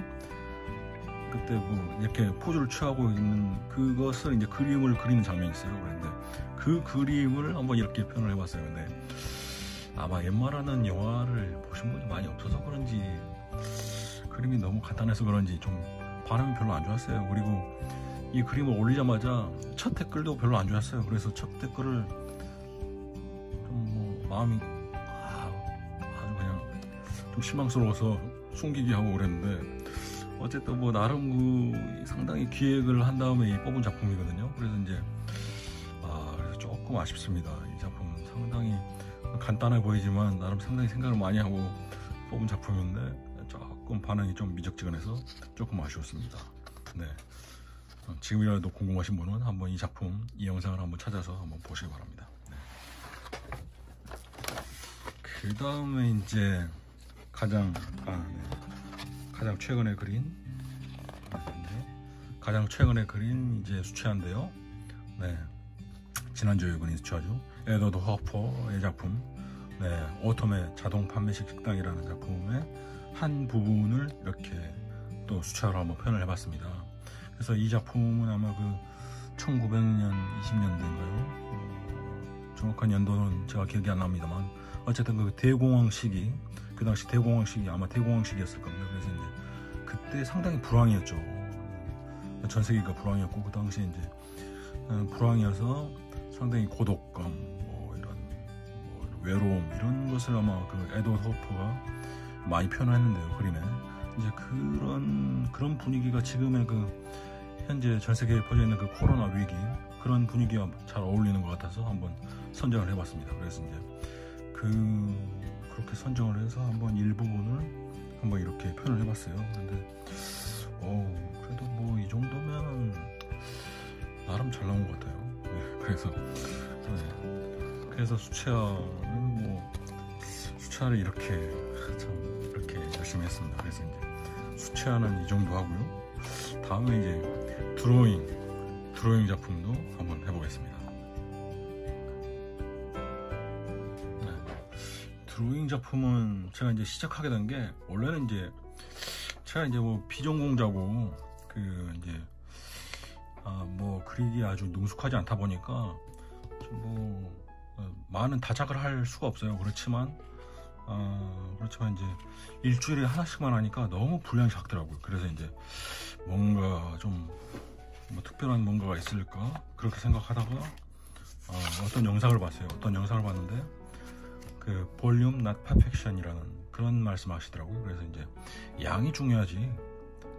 그때 뭐 이렇게 포즈를 취하고 있는 그것을 이제 그림을 그리는 장면이 있어요. 그런데 그 그림을 한번 이렇게 표현을 해봤어요. 근데 아마 엠마라는 영화를 보신 분이 많이 없어서 그런지 그림이 너무 간단해서 그런지 좀 반응이 별로 안 좋았어요. 그리고 이 그림을 올리자마자 첫 댓글도 별로 안 좋았어요. 그래서 첫 댓글을 좀 뭐 마음이 아주 그냥 좀 실망스러워서 숨기기 하고 그랬는데 어쨌든 뭐 나름 상당히 기획을 한 다음에 뽑은 작품이거든요. 그래서 이제 그래서 조금 아쉽습니다. 이 작품은 상당히 간단해 보이지만 나름 상당히 생각을 많이 하고 뽑은 작품인데 조금 반응이 좀 미적지근해서 조금 아쉬웠습니다. 지금이라도 궁금하신 분은 한번 이 영상을 한번 찾아서 한번 보시기 바랍니다. 그 다음에 이제 가장 최근에 그린 이제 수채화인데요. 지난주에 그린 수채화죠. 에드워드 허퍼의 작품 오톰의 자동 판매식 식당이라는 작품의 한 부분을 이렇게 또 수채화로 한번 표현을 해봤습니다. 그래서 이 작품은 아마 그 1900년 20년대인가요? 정확한 연도는 제가 기억이 안 납니다만 어쨌든 그 대공황 시기, 그 당시 대공황 시기 아마 대공황 시기였을 겁니다. 그래서 이제 그때 상당히 불황이었죠. 전 세계가 불황이었고 그 당시에 이제 불황이어서 상당히 고독감, 이런 외로움 이런 것을 아마 그 에드워드 허퍼가 많이 표현했는데요. 그림에 이제 그런 분위기가 지금의 현재 전 세계에 퍼져 있는 그 코로나 위기 그런 분위기와 잘 어울리는 것 같아서 한번 선정을 해봤습니다. 그래서 이제 그렇게 선정을 해서 한번 일부분을 한번 이렇게 표현을 해봤어요. 근데 그래도 뭐 이 정도면 나름 잘 나온 것 같아요. 그래서 수채화는 수채화를 이렇게 열심히 했습니다. 그래서 이제 수채화는 이 정도 하고요. 다음에 이제 드로잉 작품도 한번 해보겠습니다. 드로잉 작품은 제가 이제 시작하게 된 게 원래는 이제 제가 이제 비전공자고 그리기 아주 능숙하지 않다 보니까 많은 다작을 할 수가 없어요. 그렇지만 이제 일주일에 하나씩만 하니까 너무 분량이 작더라고요. 그래서 이제 뭔가 좀 특별한 뭔가가 있을까 그렇게 생각하다가 어떤 영상을 봤어요. 어떤 영상을 봤는데 그 볼륨 not perfection이라는 그런 말씀하시더라고요. 그래서 이제 양이 중요하지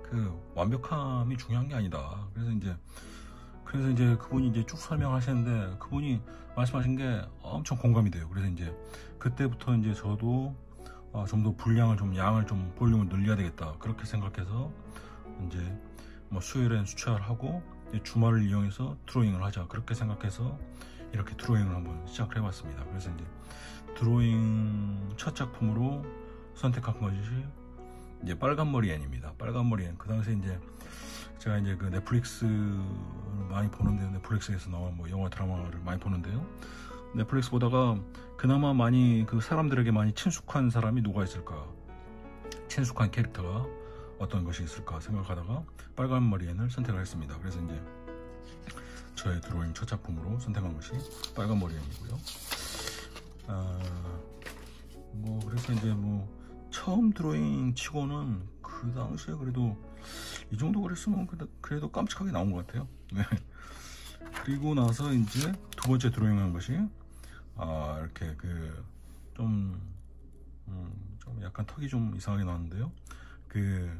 그 완벽함이 중요한 게 아니다. 그래서 이제 그분이 이제 쭉 설명하시는데 그분이 말씀하신 게 엄청 공감이 돼요. 그래서 이제 그때부터 이제 저도 좀 더 분량을 좀 양을 좀 볼륨을 늘려야 되겠다 그렇게 생각해서 이제 뭐 수요일엔 수채화를 하고 주말을 이용해서 드로잉을 하자 그렇게 생각해서 이렇게 드로잉을 한번 시작을 해봤습니다. 그래서 이제 드로잉 첫 작품으로 선택한 것이 이제 빨간머리 앤입니다. 빨간머리 앤. 그 당시에 이제 제가 이제 그 넷플릭스 많이 보는데요. 넷플릭스에서 나온 뭐 영화 드라마를 많이 보는데요. 넷플릭스 보다가 그나마 많이 그 사람들에게 많이 친숙한 사람이 누가 있을까? 친숙한 캐릭터가 어떤 것이 있을까 생각하다가 빨간머리 앤을 선택을 했습니다. 그래서 이제 저의 드로잉 첫 작품으로 선택한 것이 빨간머리 앤이고요. 뭐 그래서 이제 뭐 처음 드로잉 치고는 그 당시에 그래도 이 정도 그랬으면 그래도 깜찍하게 나온 것 같아요. 네. 그리고 나서 이제 두 번째 드로잉한 것이 이렇게 그 좀 약간 턱이 좀 이상하게 나왔는데요. 그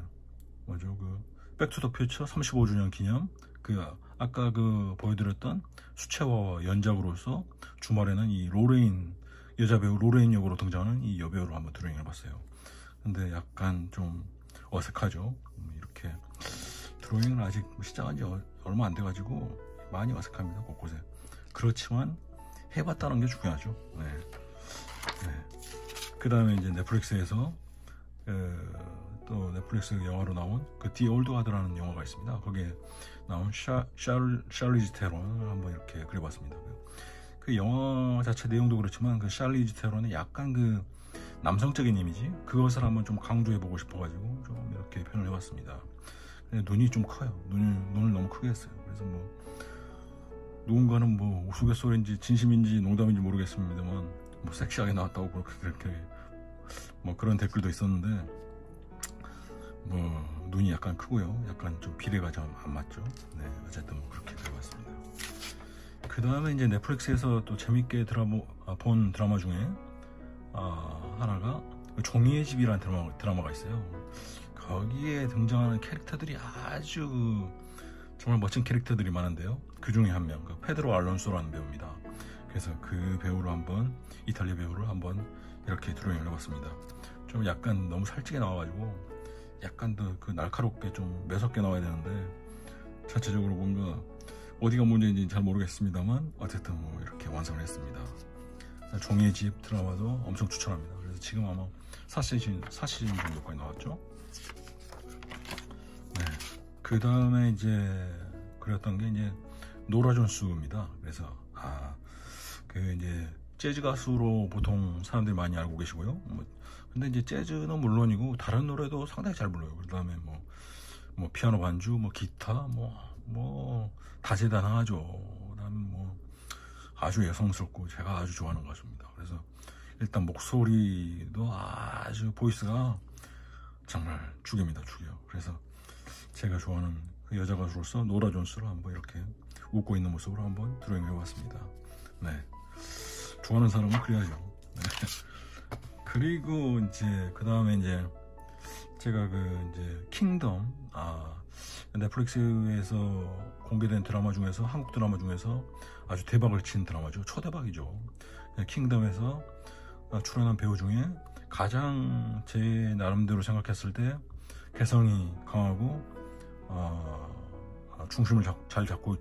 뭐죠, 그 백투더퓨처 35주년 기념 그 아까 그 보여드렸던 수채화와 연작으로서 주말에는 이 로레인 여자 배우 로레인 역으로 등장하는 이 여배우를 한번 드로잉 해봤어요. 근데 약간 좀 어색하죠. 이렇게 드로잉을 아직 시작한 지 얼마 안 돼가지고 많이 어색합니다. 곳곳에. 그렇지만 해봤다는 게 중요하죠. 네. 그 다음에 이제 넷플릭스에서 또 넷플릭스 영화로 나온 그 디 올드 하드라는 영화가 있습니다. 거기에 나온 샬리즈 테론을 한번 이렇게 그려봤습니다. 그 영화 자체 내용도 그렇지만 그 샬리즈 테론의 약간 그 남성적인 이미지 그것을 한번 좀 강조해보고 싶어가지고 좀 이렇게 표현을 해봤습니다. 눈이 좀 커요. 눈을 너무 크게 했어요. 그래서 뭐 누군가는 뭐 우스갯소리인지 진심인지 농담인지 모르겠습니다만 뭐 섹시하게 나왔다고 그렇게 뭐 그런 댓글도 있었는데 뭐 눈이 약간 크고요. 약간 좀 비례가 좀 안 맞죠. 네, 어쨌든 뭐 그렇게 그려봤습니다. 그 다음에 이제 넷플릭스에서 또 재밌게 본 드라마 중에 하나가 종이의 집이라는 드라마가 있어요. 거기에 등장하는 캐릭터들이 아주 정말 멋진 캐릭터들이 많은데요. 그 중에 한 명, 그 페드로 알론소라는 배우입니다. 그래서 그 배우를 한번 이탈리아 배우를 한번 이렇게 드로잉을 해봤습니다. 좀 약간 너무 살찌게 나와가지고 약간 더 그 날카롭게 좀 매섭게 나와야 되는데 자체적으로 뭔가 어디가 문제인지 잘 모르겠습니다만 어쨌든 뭐 이렇게 완성을 했습니다. 종이의 집 드라마도 엄청 추천합니다. 그래서 지금 아마 4시즌 정도까지 나왔죠. 네. 그 다음에 이제 그렸던 게 이제 노라 존스입니다. 그래서 그 이제 재즈 가수로 보통 사람들이 많이 알고 계시고요. 근데 이제 재즈는 물론이고 다른 노래도 상당히 잘 불러요. 그 다음에 뭐 피아노 반주, 뭐 기타, 뭐 다재다능하죠. 그다음에 뭐 아주 여성스럽고 제가 아주 좋아하는 가수입니다. 그래서 일단 목소리도 아주 보이스가 정말 죽입니다. 죽여요. 그래서 제가 좋아하는 그 여자 가수로서 노라 존스를 한번 이렇게 웃고 있는 모습으로 한번 드로잉 해봤습니다. 네, 좋아하는 사람은 그래야죠. 네. 그리고 이제 그 다음에 이제 제가 그 이제 킹덤 넷플릭스에서 공개된 드라마 중에서 한국 드라마 중에서 아주 대박을 친 드라마죠. 초대박이죠. 킹덤에서 출연한 배우 중에 가장 제 나름대로 생각했을 때 개성이 강하고 중심을 잘 잡고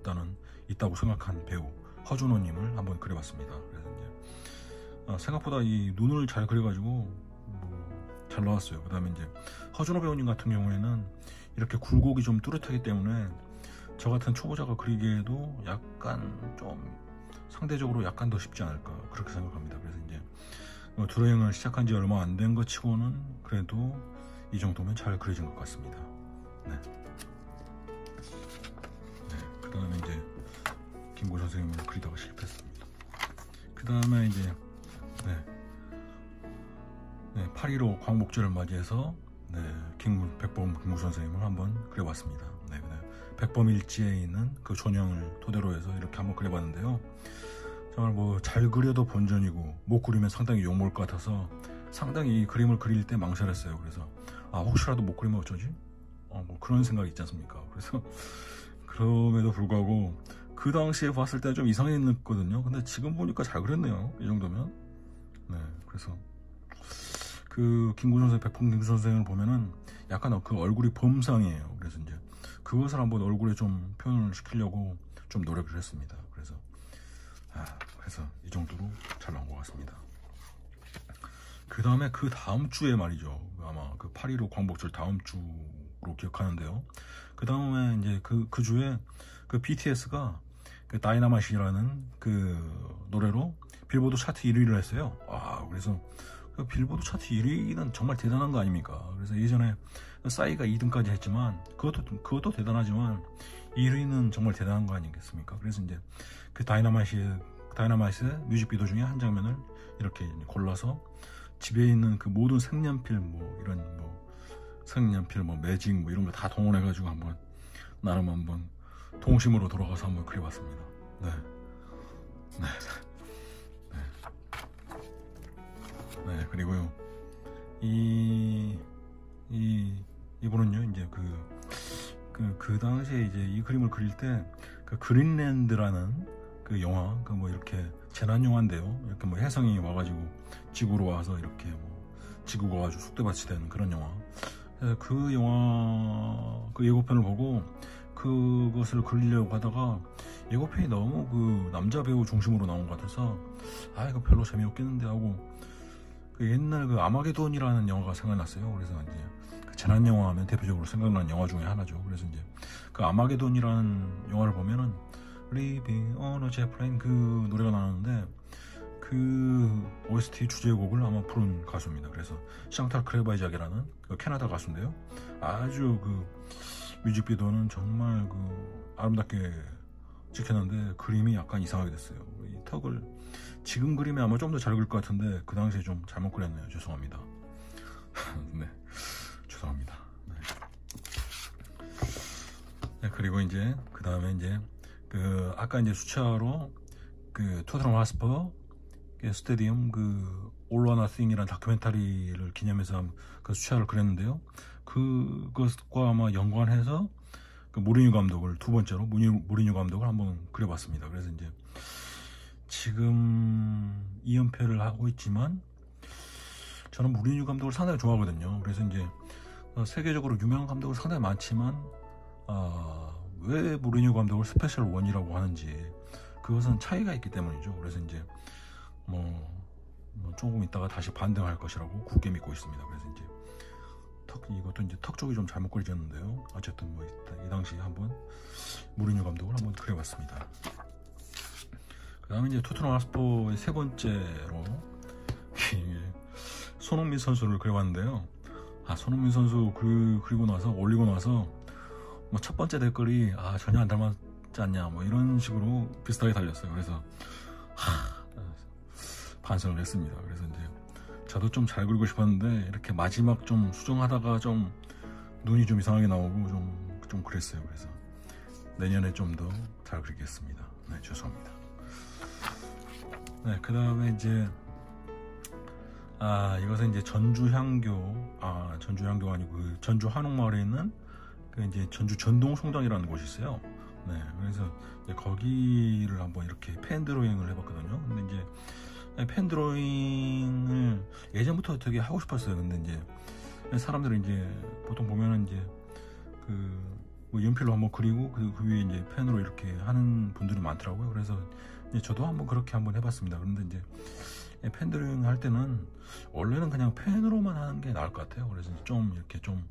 있다고 생각한 배우 허준호님을 한번 그려봤습니다. 그래서 이제 생각보다 이 눈을 잘 그려가지고 뭐 잘 나왔어요. 그 다음에 이제 허준호 배우님 같은 경우에는 이렇게 굴곡이 좀 뚜렷하기 때문에 저 같은 초보자가 그리기에도 약간 좀 상대적으로 약간 더 쉽지 않을까 그렇게 생각합니다. 그래서 이제 드로잉을 시작한 지 얼마 안 된 것 치고는 그래도 이 정도면 잘 그려진 것 같습니다. 네. 그 다음에 이제 김고 선생님을 그리다가 실패했습니다. 그 다음에 이제 8.15 광복절을 맞이해서 백범 김구 선생님을 한번 그려봤습니다. 백범 일지에 있는 그 존영을 토대로 해서 이렇게 한번 그려봤는데요. 정말 뭐 잘 그려도 본전이고 못 그리면 상당히 욕먹을 것 같아서 상당히 이 그림을 그릴 때 망설였어요. 그래서 혹시라도 못 그리면 어쩌지? 뭐 그런 생각이 있지 않습니까? 그래서 그럼에도 불구하고 그 당시에 봤을 때 좀 이상했거든요. 근데 지금 보니까 잘 그렸네요. 이 정도면. 네, 그래서 그 김구정 선생, 백풍 김구정 선생을 보면은 약간 그 얼굴이 범상이에요. 그래서 이제 그것을 한번 얼굴에 좀 표현을 시키려고 좀 노력을 했습니다. 그래서 그래서 이 정도로 잘 나온 것 같습니다. 그 다음에 그 다음 주에 말이죠. 아마 그 8.15 광복절 다음 주로 기억하는데요. 그 다음에 이제 그 주에 그 BTS가 그 다이너마이트라는 그 노래로 빌보드 차트 1위를 했어요. 그래서 그 빌보드 차트 1위는 정말 대단한 거 아닙니까? 그래서 예전에 싸이가 2등까지 했지만 그것도 대단하지만 1위는 정말 대단한 거 아니겠습니까? 그래서 이제 그 다이너마이트 뮤직비디오 중에 한 장면을 이렇게 골라서 집에 있는 그 모든 색연필 색연필 매직 이런 거 다 동원해 가지고 나름 한번 동심으로 돌아가서 한번 그려봤습니다. 네, 그리고요 이분은요 이제 그 당시에 이제 이 그림을 그릴 때 그 그린랜드라는 그 영화 이렇게 재난 영화인데요. 이렇게 혜성이 와가지고 지구로 와서 이렇게 지구가 와가지고 쑥대밭이 되는 그런 영화. 그 영화 그 예고편을 보고 그것을 그리려고 하다가 예고편이 너무 그 남자 배우 중심으로 나온 것 같아서 이거 별로 재미없겠는데 하고 그 옛날 그 아마게돈이라는 영화가 생각났어요. 그래서 이제 그 재난 영화 하면 대표적으로 생각나는 영화 중에 하나죠. 그래서 이제 그 아마게돈이라는 영화를 보면은 Living on a Jet Plane 그 노래가 나오는데 그 OST 주제곡을 아마 부른 가수입니다. 그래서 샹탈 크레바이작이라는 그 캐나다 가수인데요. 아주 그 뮤직비디오는 정말 그 아름답게 찍혔는데 그림이 약간 이상하게 됐어요. 이 턱을 지금 그림이 아마 좀 더 잘 그릴 것 같은데 그 당시에 좀 잘못 그렸네요. 죄송합니다. 네, 죄송합니다. 네, 그리고 이제 그 다음에 이제 그 아까 이제 수채화로 그 토트넘 하스퍼 스테디움 그 All or Nothing이라는 다큐멘터리를 기념해서 그 수채화를 그렸는데요. 그것과 아마 연관해서 그 무리뉴 감독을 두 번째로 무리뉴 감독을 한번 그려봤습니다. 그래서 이제 지금 2연패를 하고 있지만 저는 무리뉴 감독을 상당히 좋아하거든요. 그래서 이제 세계적으로 유명한 감독은 상당히 많지만 왜 무리뉴 감독을 스페셜 원이라고 하는지 그것은 차이가 있기 때문이죠. 그래서 이제 조금 있다가 다시 반등할 것이라고 굳게 믿고 있습니다. 그래서 이제 이것도 이제 턱 쪽이 좀 잘못 그려졌는데요. 어쨌든 이 당시 한번 무리뉴 감독을 한번 그려봤습니다. 그 다음에 이제 토트넘 하스퍼의 세 번째로 손흥민 선수를 그려봤는데요. 손흥민 선수 그리고 나서 올리고 나서 첫 번째 댓글이 전혀 안 닮았지 않냐 이런 식으로 비슷하게 달렸어요. 그래서 반성을 했습니다. 그래서 이제 저도 좀 잘 그리고 싶었는데 이렇게 마지막 좀 수정하다가 좀 눈이 좀 이상하게 나오고 좀 그랬어요. 그래서 내년에 좀 더 잘 그리겠습니다. 네, 죄송합니다. 네, 그 다음에 이제 이것은 이제 전주향교 아니고 그 전주 한옥마을에 있는 그 이제 전주 전동송장이라는 곳이 있어요. 네, 그래서 이제 거기를 한번 이렇게 펜 드로잉을 해봤거든요. 근데 이제 펜 드로잉을 예전부터 되게 하고 싶었어요. 근데 이제 사람들이 이제 보통 보면은 이제 연필로 한번 그리고 그 위에 이제 펜으로 이렇게 하는 분들이 많더라고요. 그래서 이제 저도 한번 그렇게 한번 해봤습니다. 그런데 이제 펜 드로잉 할 때는 원래는 그냥 펜으로만 하는 게 나을 것 같아요. 그래서 좀 이렇게 좀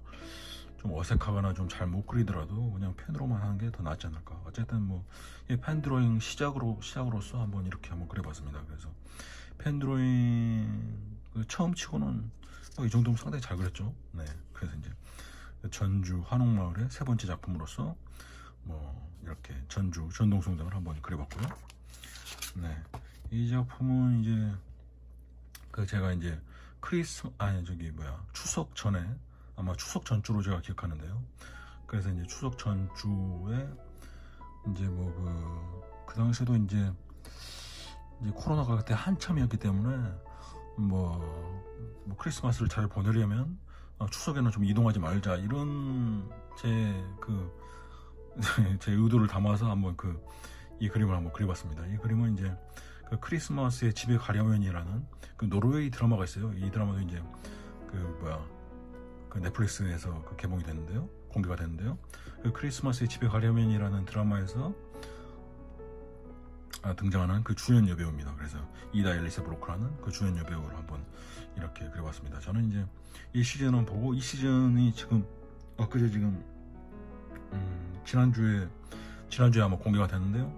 어색하거나 좀 잘 못 그리더라도 그냥 펜으로만 하는 게 더 낫지 않을까. 어쨌든 펜 드로잉 시작으로서 한번 이렇게 한번 그려봤습니다. 그래서 펜 드로잉 처음 치고는 이 정도면 상당히 잘 그렸죠. 네, 그래서 이제 전주 한옥마을의 세 번째 작품으로서 이렇게 전주 전동송장을 한번 그려봤고요. 네, 이 작품은 이제 제가 이제 추석 전에 아마 추석 전주로 제가 기억하는데요. 그래서 이제 추석 전주에 이제 그 당시에도 이제 이제 코로나가 그때 한참이었기 때문에 뭐 크리스마스를 잘 보내려면 추석에는 좀 이동하지 말자, 이런 제 의도를 담아서 한번 이 그림을 한번 그려봤습니다. 이 그림은 이제 그 크리스마스에 집에 가려면이라는 그 노르웨이 드라마가 있어요. 이 드라마도 이제 그 넷플릭스에서 개봉이 됐는데요, 공개가 됐는데요, 그 크리스마스에 집에 가려면이라는 드라마에서 등장하는 그 주연 여배우입니다. 그래서 이다 앨리스 브로크라는 그 주연 여배우를 한번 이렇게 그려봤습니다. 저는 이제 이 시즌을 보고, 이 시즌이 지금 엊그제 지난주에 아마 공개가 됐는데요,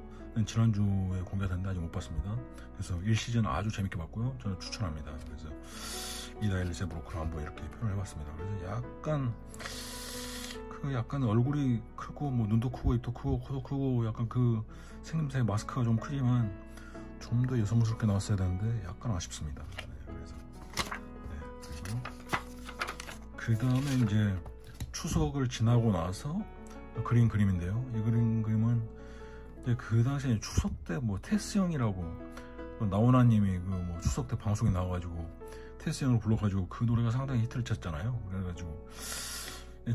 지난주에 공개가 됐는데 아직 못 봤습니다. 그래서 1시즌 아주 재밌게 봤고요, 저는 추천합니다. 그래서 이다 앨리스 브로크를 한번 이렇게 표현을 해봤습니다. 그래서 약간 얼굴이 크고 뭐 눈도 크고 입도 크고 코도 크고 약간 그 생김새 마스크가 좀 크지만 좀 더 여성스럽게 나왔어야 되는데 약간 아쉽습니다. 그래서 그 다음에 이제 추석을 지나고 나서 그린 그림인데요, 이 그림은 이제 그 당시에 추석 때 테스 형이라고 나훈아님이 추석 때 방송에 나와가지고 테스 형을 불러가지고 그 노래가 상당히 히트를 쳤잖아요. 그래가지고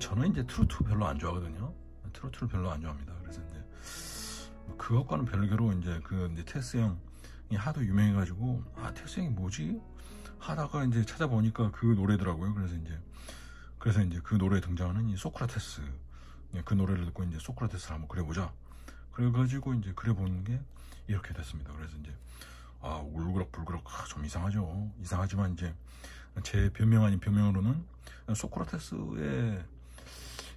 저는 이제 트로트 별로 안 좋아하거든요. 트로트를 별로 안 좋아합니다. 그래서 이제 그것과는 별개로 이제 테스 형이 하도 유명해가지고 테스 형이 뭐지 하다가 이제 찾아보니까 그 노래더라고요. 그래서 이제 그 노래에 등장하는 이 소크라테스, 그 노래를 듣고 이제 소크라테스를 한번 그려보자. 그래가지고 이제 그려보는 게 이렇게 됐습니다. 그래서 이제 울그럭불그럭 좀 이상하죠. 이상하지만 이제 제 변명 아닌 변명으로는 소크라테스의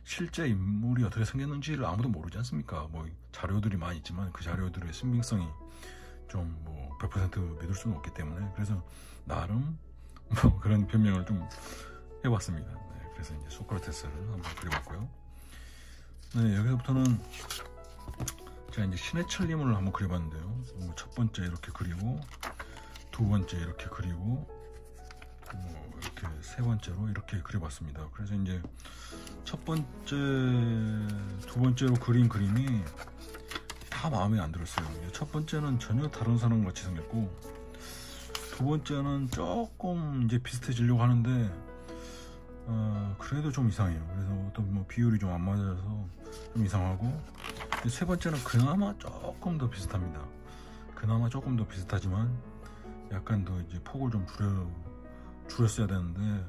실제 인물이 어떻게 생겼는지를 아무도 모르지 않습니까? 자료들이 많이 있지만 그 자료들의 신빙성이 좀 100% 믿을 수는 없기 때문에, 그래서 나름 그런 변명을 좀 해봤습니다. 그래서 이제 소크라테스를 한번 그려봤고요. 여기서부터는 제가 이제 신해철님을 한번 그려봤는데요. 첫 번째 이렇게 그리고, 두 번째 이렇게 그리고, 이렇게 세 번째로 이렇게 그려봤습니다. 그래서 이제 첫 번째, 두 번째로 그린 그림이 다 마음에 안 들었어요. 첫 번째는 전혀 다른 사람 같이 생겼고, 두 번째는 조금 이제 비슷해지려고 하는데 그래도 좀 이상해요. 그래서 어떤 비율이 좀 안 맞아서 좀 이상하고, 세 번째는 그나마 조금 더 비슷합니다. 그나마 조금 더 비슷하지만 약간 더 이제 폭을 좀 줄였어야 되는데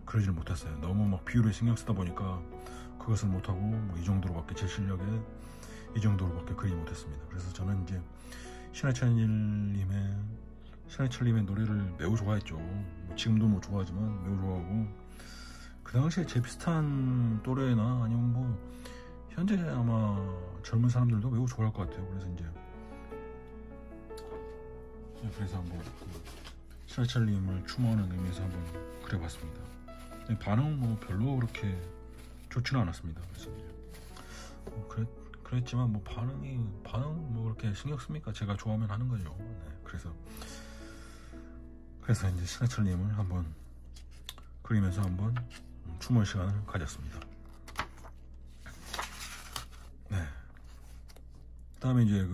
그러지는 못했어요. 너무 비율에 신경 쓰다 보니까 그것을 못하고 이 정도로밖에, 제 실력에 이 정도로밖에 그리지 못했습니다. 그래서 저는 이제 신해철님의 노래를 매우 좋아했죠. 지금도 좋아하지만 매우 좋아하고, 그 당시에 제 비슷한 또래나 아니면 현재 아마 젊은 사람들도 매우 좋아할 것 같아요. 그래서 한번 신해철님을 추모하는 의미에서 한번 그려봤습니다. 반응은 별로 그렇게 좋지는 않았습니다. 그래서 그랬지만 반응 그렇게 신경 씁니까? 제가 좋아하면 하는 거죠. 그래서 이제 신해철님을 한번 그리면서 한번 추모 시간을 가졌습니다. 그다음에 이제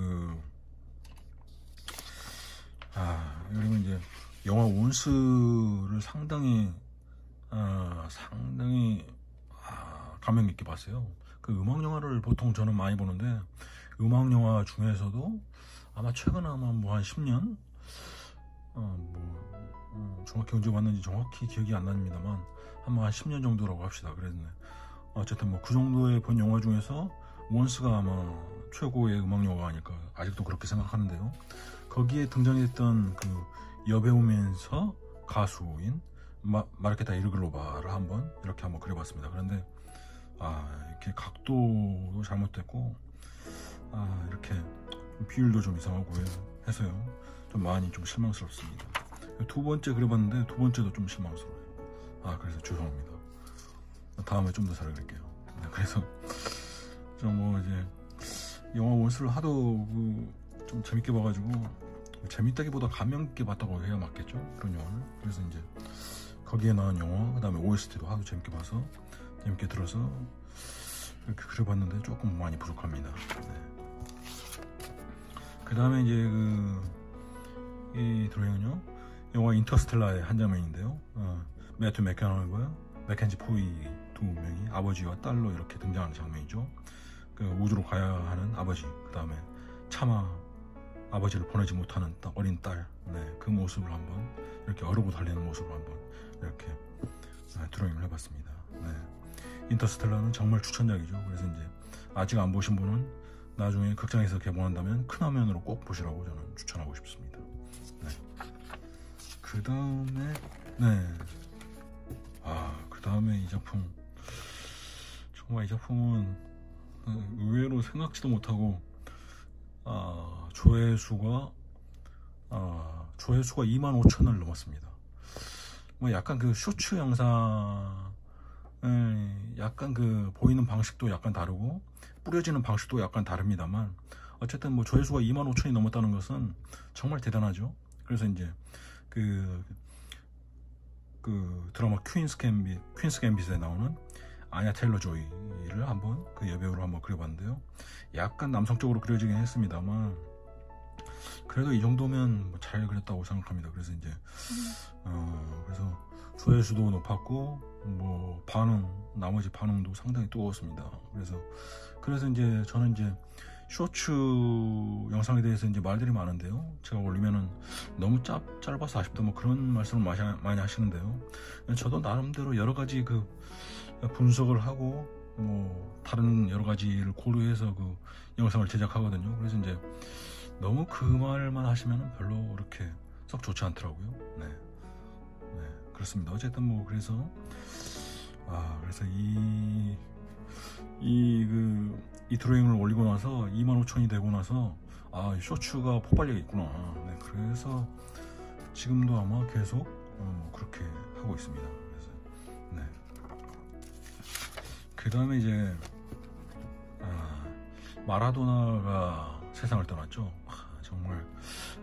그리고 이제 영화 온스를 상당히 감명 깊게 봤어요. 그 음악 영화를 보통 저는 많이 보는데, 음악 영화 중에서도 아마 최근 한 10년 정확히 언제 봤는지 정확히 기억이 안 납니다만 한 10년 정도라고 합시다. 그랬네. 어쨌든 그 정도의 본 영화 중에서 온스가 아마 최고의 음악 영화가 아닐까, 아직도 그렇게 생각하는데요. 거기에 등장했던 그 여배우면서 가수인 마르케타 이르글로바를 이렇게 한번 그려봤습니다. 그런데 이렇게 각도도 잘못됐고, 이렇게 비율도 좀 이상하고 해서요, 좀 많이 좀 실망스럽습니다. 두 번째 그려봤는데 두 번째도 좀 실망스러워요. 그래서 죄송합니다. 다음에 좀 더 잘 그릴게요. 그래서 좀 이제 영화 원스를 하도 좀 재밌게 봐가지고, 재밌다기보다 감명 깊게 봤다고 해야 맞겠죠, 그런 영화를. 그래서 이제 거기에 나온 영화, 그 다음에 OST도 하도 재밌게 봐서, 재밌게 들어서 이렇게 그려봤는데 조금 많이 부족합니다. 그 다음에 이제 이 드로잉은요, 영화 인터스텔라의 한 장면인데요. 매튜 맥커너과 맥켄지 포이 두 명이 아버지와 딸로 이렇게 등장하는 장면이죠. 그 우주로 가야 하는 아버지, 그 다음에 차마 아버지를 보내지 못하는 어린 딸, 네, 그 모습을 한번 이렇게 어르고 달리는 모습을 한번 이렇게 드로잉을 해봤습니다. 네. 인터스텔라는 정말 추천작이죠. 그래서 이제 아직 안 보신 분은 나중에 극장에서 개봉한다면 큰 화면으로 꼭 보시라고 저는 추천하고 싶습니다. 네. 그 다음에 그 다음에 이 작품, 정말 이 작품은 의외로 생각지도 못하고 조회수가 25,000을 넘었습니다. 뭐 약간 그 쇼츠 영상을 약간 그 보이는 방식도 약간 다르고 뿌려지는 방식도 약간 다릅니다만, 어쨌든 뭐 조회수가 25,000이 넘었다는 것은 정말 대단하죠. 그래서 이제 그 드라마 퀸스 갬빗에 나오는 아냐 테일러 조이를 한번 그 여배우로 한번 그려봤는데요. 약간 남성적으로 그려지긴 했습니다만 그래도 이 정도면 뭐 잘 그렸다고 생각합니다. 그래서 이제 그래서 조회수도 높았고 뭐 나머지 반응도 상당히 뜨거웠습니다. 그래서 이제 저는 이제 쇼츠 영상에 대해서 이제 말들이 많은데요. 제가 올리면은 너무 짧아서 아쉽다 뭐 그런 말씀을 많이 하시는데요. 저도 나름대로 여러 가지 그 분석을 하고 뭐 다른 여러 가지를 고려해서 그 영상을 제작하거든요. 그래서 이제 너무 그 말만 하시면은 별로 그렇게 썩 좋지 않더라고요. 네, 그렇습니다. 어쨌든 뭐 그래서 이 드로잉을 올리고 나서 25,000이 되고 나서 쇼츠가 폭발력이 있구나. 네, 그래서 지금도 아마 계속 그렇게 하고 있습니다. 그래서 그 다음에 이제 마라도나가 세상을 떠났죠. 정말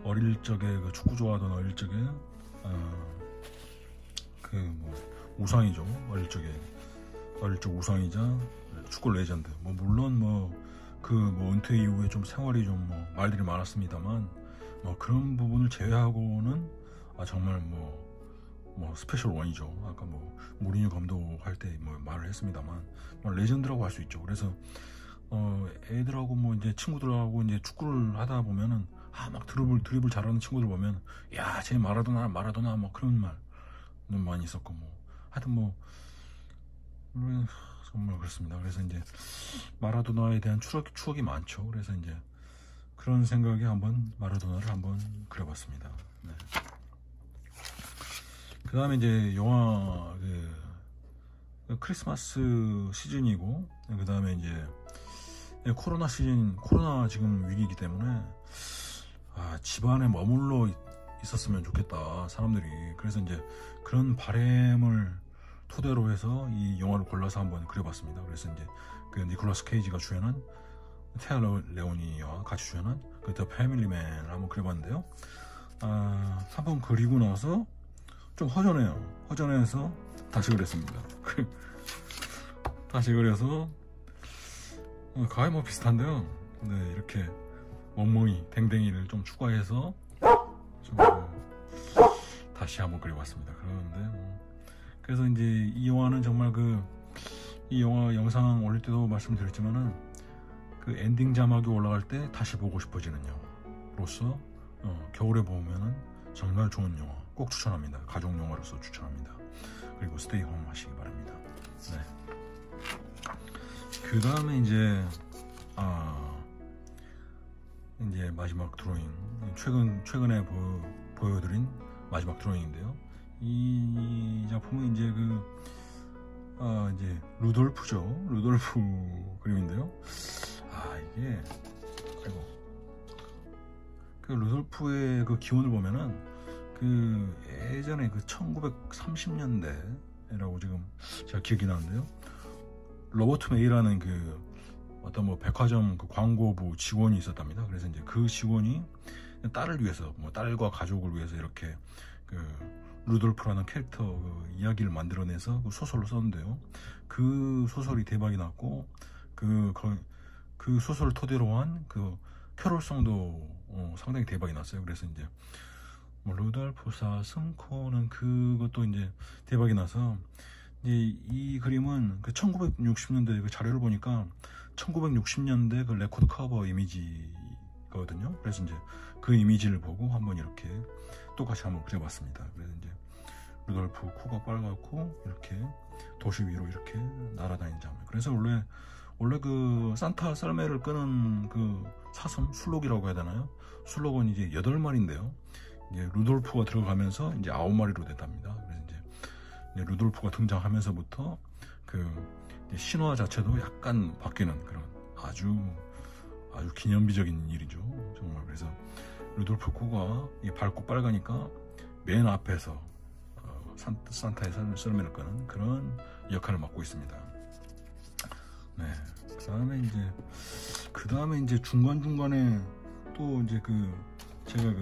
어릴 적에 그 축구 좋아하던 어릴 적에 그 뭐 우상이죠. 어릴 적 우상이자 축구 레전드. 뭐 물론 은퇴 이후에 좀 생활이 좀 말들이 많았습니다만 그런 부분을 제외하고는 정말 스페셜 원이죠. 아까 무리뉴 감독 할 때 말을 했습니다만 레전드라고 할 수 있죠. 그래서 애들하고 이제 친구들하고 이제 축구를 하다 보면은 막 드리블 잘하는 친구들 보면 야, 쟤 마라도나 그런 말은 많이 있었고 하여튼 정말 그렇습니다. 그래서 이제 마라도나에 대한 추억이 많죠. 그래서 이제 그런 생각에 마라도나를 한번 그려봤습니다. 네. 그 다음에 이제 영화 크리스마스 시즌이고, 그 다음에 이제 코로나 지금 위기이기 때문에 집안에 머물러 있었으면 좋겠다 사람들이. 그래서 이제 그런 바람을 토대로 해서 이 영화를 골라서 한번 그려봤습니다. 그래서 이제 그 니콜라스 케이지가 주연한, 테아 레오니와 같이 주연한 그 더 패밀리맨을 한번 그려봤는데요. 한번 그리고 나서 좀 허전해서 다시 그렸습니다. 다시 그려서 거의 비슷한데요. 네, 이렇게 멍멍이 댕댕이를 좀 추가해서 좀 다시 한번 그려봤습니다. 그런데 그래서 이제 이 영화는 정말 이 영화 영상 올릴 때도 말씀드렸지만은 그 엔딩 자막이 올라갈 때 다시 보고 싶어지는 영화로서 겨울에 보면은 정말 좋은 영화 꼭 추천합니다. 가족 영화로서 추천합니다. 그리고 스테이 홈 하시기 바랍니다. 네. 그 다음에 이제 마지막 드로잉, 최근에 보여드린 마지막 드로잉인데요. 이 작품은 이제 이제 루돌프죠. 루돌프 그림인데요. 이게 그 루돌프의 그 기원을 보면은 예전에 1930년대라고 지금 제가 기억이 나는데요. 로버트 메이라는 어떤 백화점 광고부 직원이 있었답니다. 그래서 이제 그 직원이 딸을 위해서, 딸과 가족을 위해서 이렇게 루돌프라는 캐릭터 이야기를 만들어내서 소설로 썼는데요. 그 소설이 대박이 났고, 그 소설을 토대로 한 캐롤송도 상당히 대박이 났어요. 그래서 이제 뭐 루돌프 사슴코는 그것도 이제 대박이 나서 이제 이 그림은 그 1960년대 그 자료를 보니까 1960년대 그 레코드 커버 이미지거든요. 그래서 이제 그 이미지를 보고 한번 이렇게 똑같이 한번 그려봤습니다. 그래서 이제 루돌프 코가 빨갛고 이렇게 도시 위로 이렇게 날아다니는 장면. 그래서 원래 그 산타 썰매를 끄는 그 사슴 술록이라고 해야 되나요? 술록은 이제 8마리인데요. 이제 루돌프가 들어가면서 이제 9마리로 됐답니다. 그래서 이제 루돌프가 등장하면서부터 그 신화 자체도 약간 바뀌는 그런 아주 기념비적인 일이죠. 정말. 그래서 루돌프 코가 밝고 빨가니까 맨 앞에서 산타의 썰매를 끄는 그런 역할을 맡고 있습니다. 네. 그 다음에 이제 중간중간에 또 이제 제가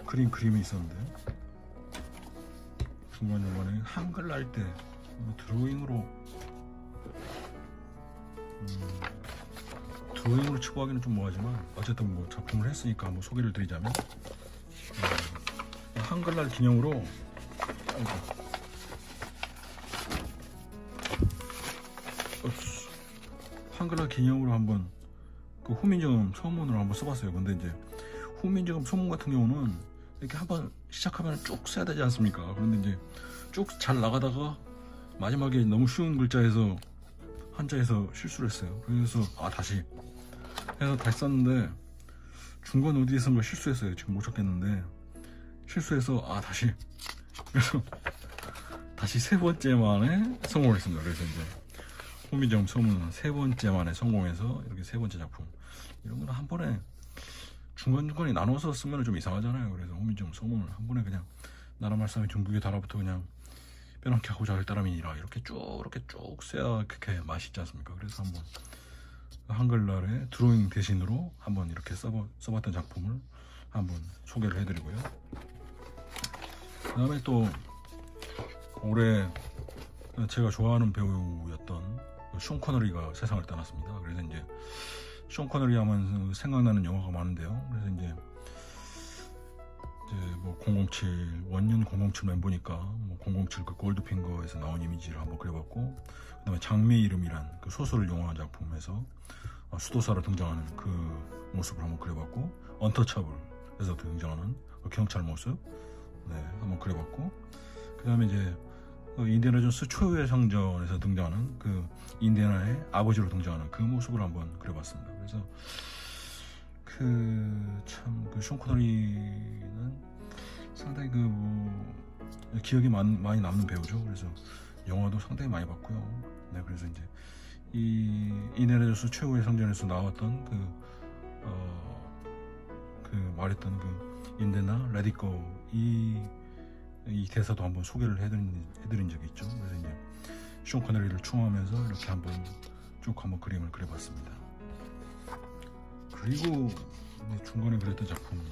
그림이 있었는데, 중간중간에 한글 날 때 드로잉으로 치고 하기는 좀 뭐하지만 어쨌든 뭐 작품을 했으니까 한번 소개를 드리자면, 한글날 기념으로 한글날 기념으로 한번 그 후민정음 서문을 한번 써봤어요. 근데 이제 후민정음 서문 같은 경우는 이렇게 한번 시작하면 쭉 써야 되지 않습니까? 그런데 이제 쭉 잘 나가다가 마지막에 너무 쉬운 글자에서 한자에서 실수를 했어요. 그래서 다시 썼는데 중간 어디에선가 실수했어요. 지금 못 찾겠는데 실수해서 다시, 그래서 다시 3번째 만에 성공했습니다. 그래서 이제 후민정음 서문은 3번째 만에 성공해서 이렇게 3번째 작품. 이런 거는 한 번에 중간중간에 나눠서 쓰면 좀 이상하잖아요. 그래서 후민정음 서문을 한 번에 그냥 나라 말씀에 중국에 달아부터 그냥 빼놓게 하고자 할 따름이니라 이렇게 쭉 써야 그렇게 맛있지 않습니까? 그래서 한번 한글날에 드로잉 대신으로 한번 이렇게 써봤던 작품을 한번 소개를 해드리고요. 그 다음에 또 올해 제가 좋아하는 배우였던 숀 코너리가 세상을 떠났습니다. 그래서 이제 숀 코너리 하면 생각나는 영화가 많은데요. 그래서 이제 뭐 007 원년 007 멤버니까 뭐 007 그 골드핑거에서 나온 이미지를 한번 그려봤고, 그 다음에 장미의 이름이란 그 소설을 영화한 작품에서 수도사로 등장하는 그 모습을 한번 그려봤고, 언터처블에서 등장하는 그 경찰 모습 한번 그려봤고, 그 다음에 이제 인디애나 존스 초유의 성전에서 등장하는 그 인디애나의 아버지로 등장하는 그 모습을 한번 그려봤습니다. 그래서 숀 코너리는 상당히 기억이 많이 남는 배우죠. 그래서 영화도 상당히 많이 봤고요. 네, 그래서 이제 이 인디애나 존스 최후의 성전에서 나왔던 말했던 인디애나 레디 고 이 대사도 한번 소개를 해드린 적이 있죠. 그래서 이제 숀 코너리를 추모하면서 이렇게 한번 그림을 그려봤습니다. 그리고 중간에 그렸던 작품인데,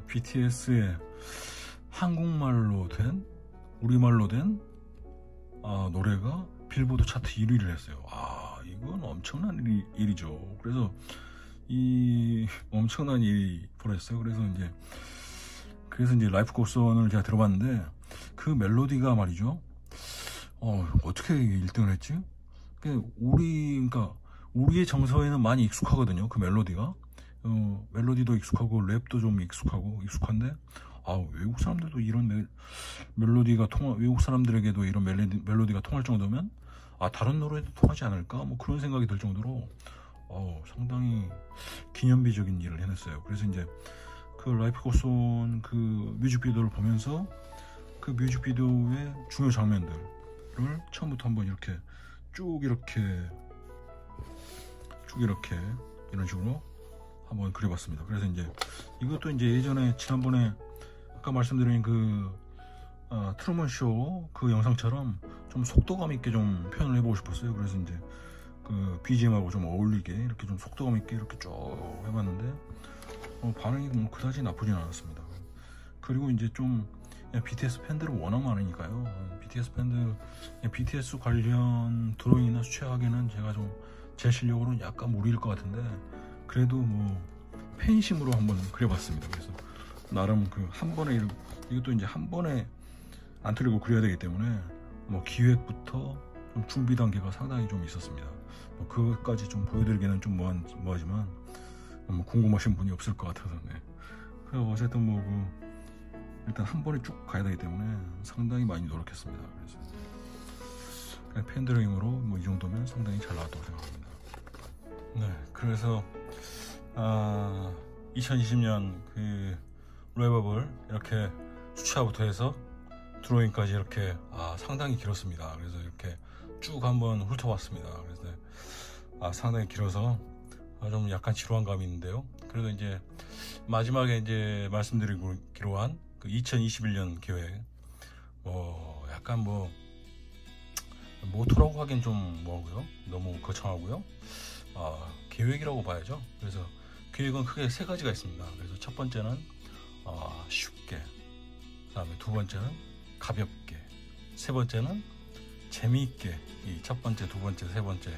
BTS의 한국말로 된, 우리말로 된 노래가 빌보드 차트 1위를 했어요. 이건 엄청난 일이죠. 그래서 이 엄청난 일이 벌어졌어요. 그래서 이제 라이프 고스원을 제가 들어봤는데, 그 멜로디가 말이죠. 어떻게 1등을 했지? 그러니까 우리의 정서에는 많이 익숙하거든요. 그 멜로디가. 멜로디도 익숙하고 랩도 좀 익숙한데, 외국 사람들도 이런 멜로디가 외국 사람들에게도 이런 멜로디가 통할 정도면 다른 노래도 통하지 않을까? 뭐 그런 생각이 들 정도로 상당히 기념비적인 일을 해냈어요. 그래서 이제 그 라이프 고스온 그 뮤직비디오를 보면서 그 뮤직비디오의 중요 장면들을 처음부터 한번 쭉 이렇게 이런 식으로 한번 그려봤습니다. 그래서 이제 이것도 이제 예전에 지난번에 아까 말씀드린 트루먼 쇼 그 영상처럼 좀 속도감 있게 좀 표현을 해보고 싶었어요. 그래서 이제 그 BGM하고 좀 어울리게 이렇게 좀 속도감 있게 이렇게 쭉 해봤는데 반응이 뭐 그다지 나쁘진 않았습니다. 그리고 이제 좀 BTS 팬들은 워낙 많으니까요. BTS 팬들, BTS 관련 드로잉이나 수채화기는 제가 좀 제 실력으로는 약간 무리일 것 같은데, 그래도 뭐 팬심으로 한번 그려봤습니다. 그래서 나름 그 한 번에 이것도 이제 한 번에 안 틀리고 그려야 되기 때문에 뭐 기획부터 좀 준비 단계가 상당히 좀 있었습니다. 뭐 그것까지 좀 보여드리기는 좀 뭐하지만 뭐 궁금하신 분이 없을 것 같아서. 그래서 어쨌든 뭐 일단 한 번에 쭉 가야 되기 때문에 상당히 많이 노력했습니다. 그래서 팬들의 힘으로 뭐 이 정도면 상당히 잘 나왔다고 생각합니다. 그래서 2020년 그 랩업을 이렇게 수채화부터 해서 드로잉까지 이렇게 상당히 길었습니다. 그래서 이렇게 쭉 한번 훑어봤습니다. 그래서 상당히 길어서 좀 약간 지루한 감이 있는데요. 그래도 이제 마지막에 이제 말씀드리기로 한 그 2021년 계획, 약간 모토라고 하긴 좀 뭐고요, 너무 거창하고요. 계획이라고 봐야죠. 그래서 계획은 크게 세 가지가 있습니다. 그래서 첫 번째는 쉽게, 그 다음에 두 번째는 가볍게, 세 번째는 재미있게. 이 첫 번째, 두 번째, 세 번째,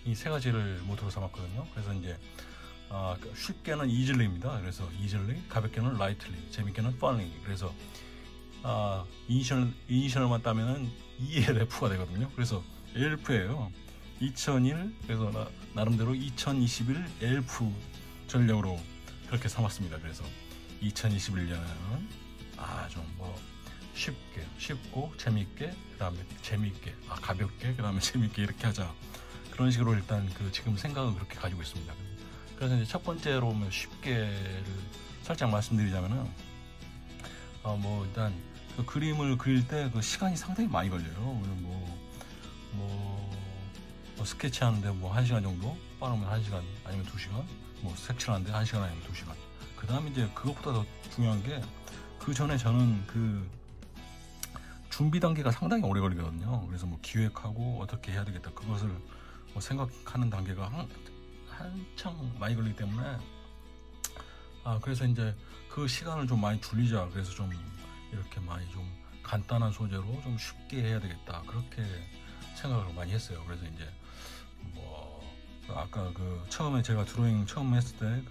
이 세 가지를 모토로 삼았거든요. 그래서 이제 쉽게는 easily-입니다. 그래서 easily, 가볍게는 lightly, 재밌게는 funny. 그래서 이니셜만 따면은 ELF가 되거든요. 그래서 ELF예요. 2001, 그래서 나름대로 2021 ELF 전략으로 그렇게 삼았습니다. 그래서 2021년에는 좀 쉽고 재밌게, 그 다음에 재밌게, 가볍게, 그 다음에 재밌게, 이렇게 하자. 그런 식으로 일단 지금 생각은 그렇게 가지고 있습니다. 그래서 이제 첫 번째로 쉽게를 살짝 말씀드리자면은, 일단 그 그림을 그릴 때 그 시간이 상당히 많이 걸려요. 스케치 하는데 1시간 정도, 빠르면 1시간 아니면 2시간, 색칠하는데 1시간 아니면 2시간. 그 다음에 이제 그것보다 더 중요한 게, 그 전에 저는 그 준비 단계가 상당히 오래 걸리거든요. 그래서 기획하고 어떻게 해야 되겠다, 그것을 생각하는 단계가 한창 많이 걸리기 때문에, 그래서 이제 그 시간을 좀 많이 줄이자. 그래서 좀 이렇게 많이 좀 간단한 소재로 좀 쉽게 해야 되겠다, 그렇게 생각을 많이 했어요. 그래서 이제 아까 처음에 제가 드로잉 처음 했을 때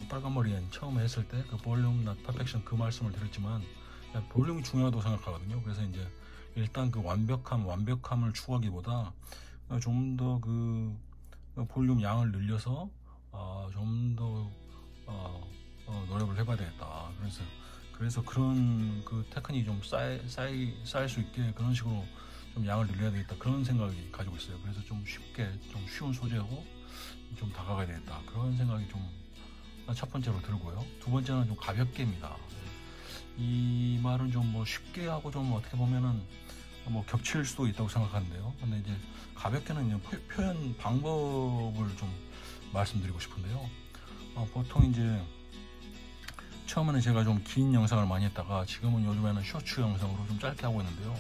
빨간 머리엔 처음에 했을 때 볼륨 not perfection 그 말씀을 드렸지만, 볼륨이 중요하다고 생각하거든요. 그래서 이제 일단 완벽함을 추구하기보다 좀 더 볼륨 양을 늘려서 좀 더 노력을 해봐야 되겠다. 그래서 그런 테크닉이 좀 쌓일 수 있게 그런 식으로 좀 양을 늘려야 되겠다, 그런 생각이 가지고 있어요. 그래서 좀 쉽게, 좀 쉬운 소재하고 좀 다가가야 되겠다, 그런 생각이 좀 첫 번째로 들고요. 두 번째는 좀 가볍게입니다. 이 말은 좀 쉽게 하고 좀 어떻게 보면은 겹칠 수도 있다고 생각하는데요. 근데 이제 가볍게는 이제 표현 방법을 좀 말씀드리고 싶은데요. 보통 이제 처음에는 제가 좀 긴 영상을 많이 했다가 지금은 요즘에는 쇼츠 영상으로 좀 짧게 하고 있는데요.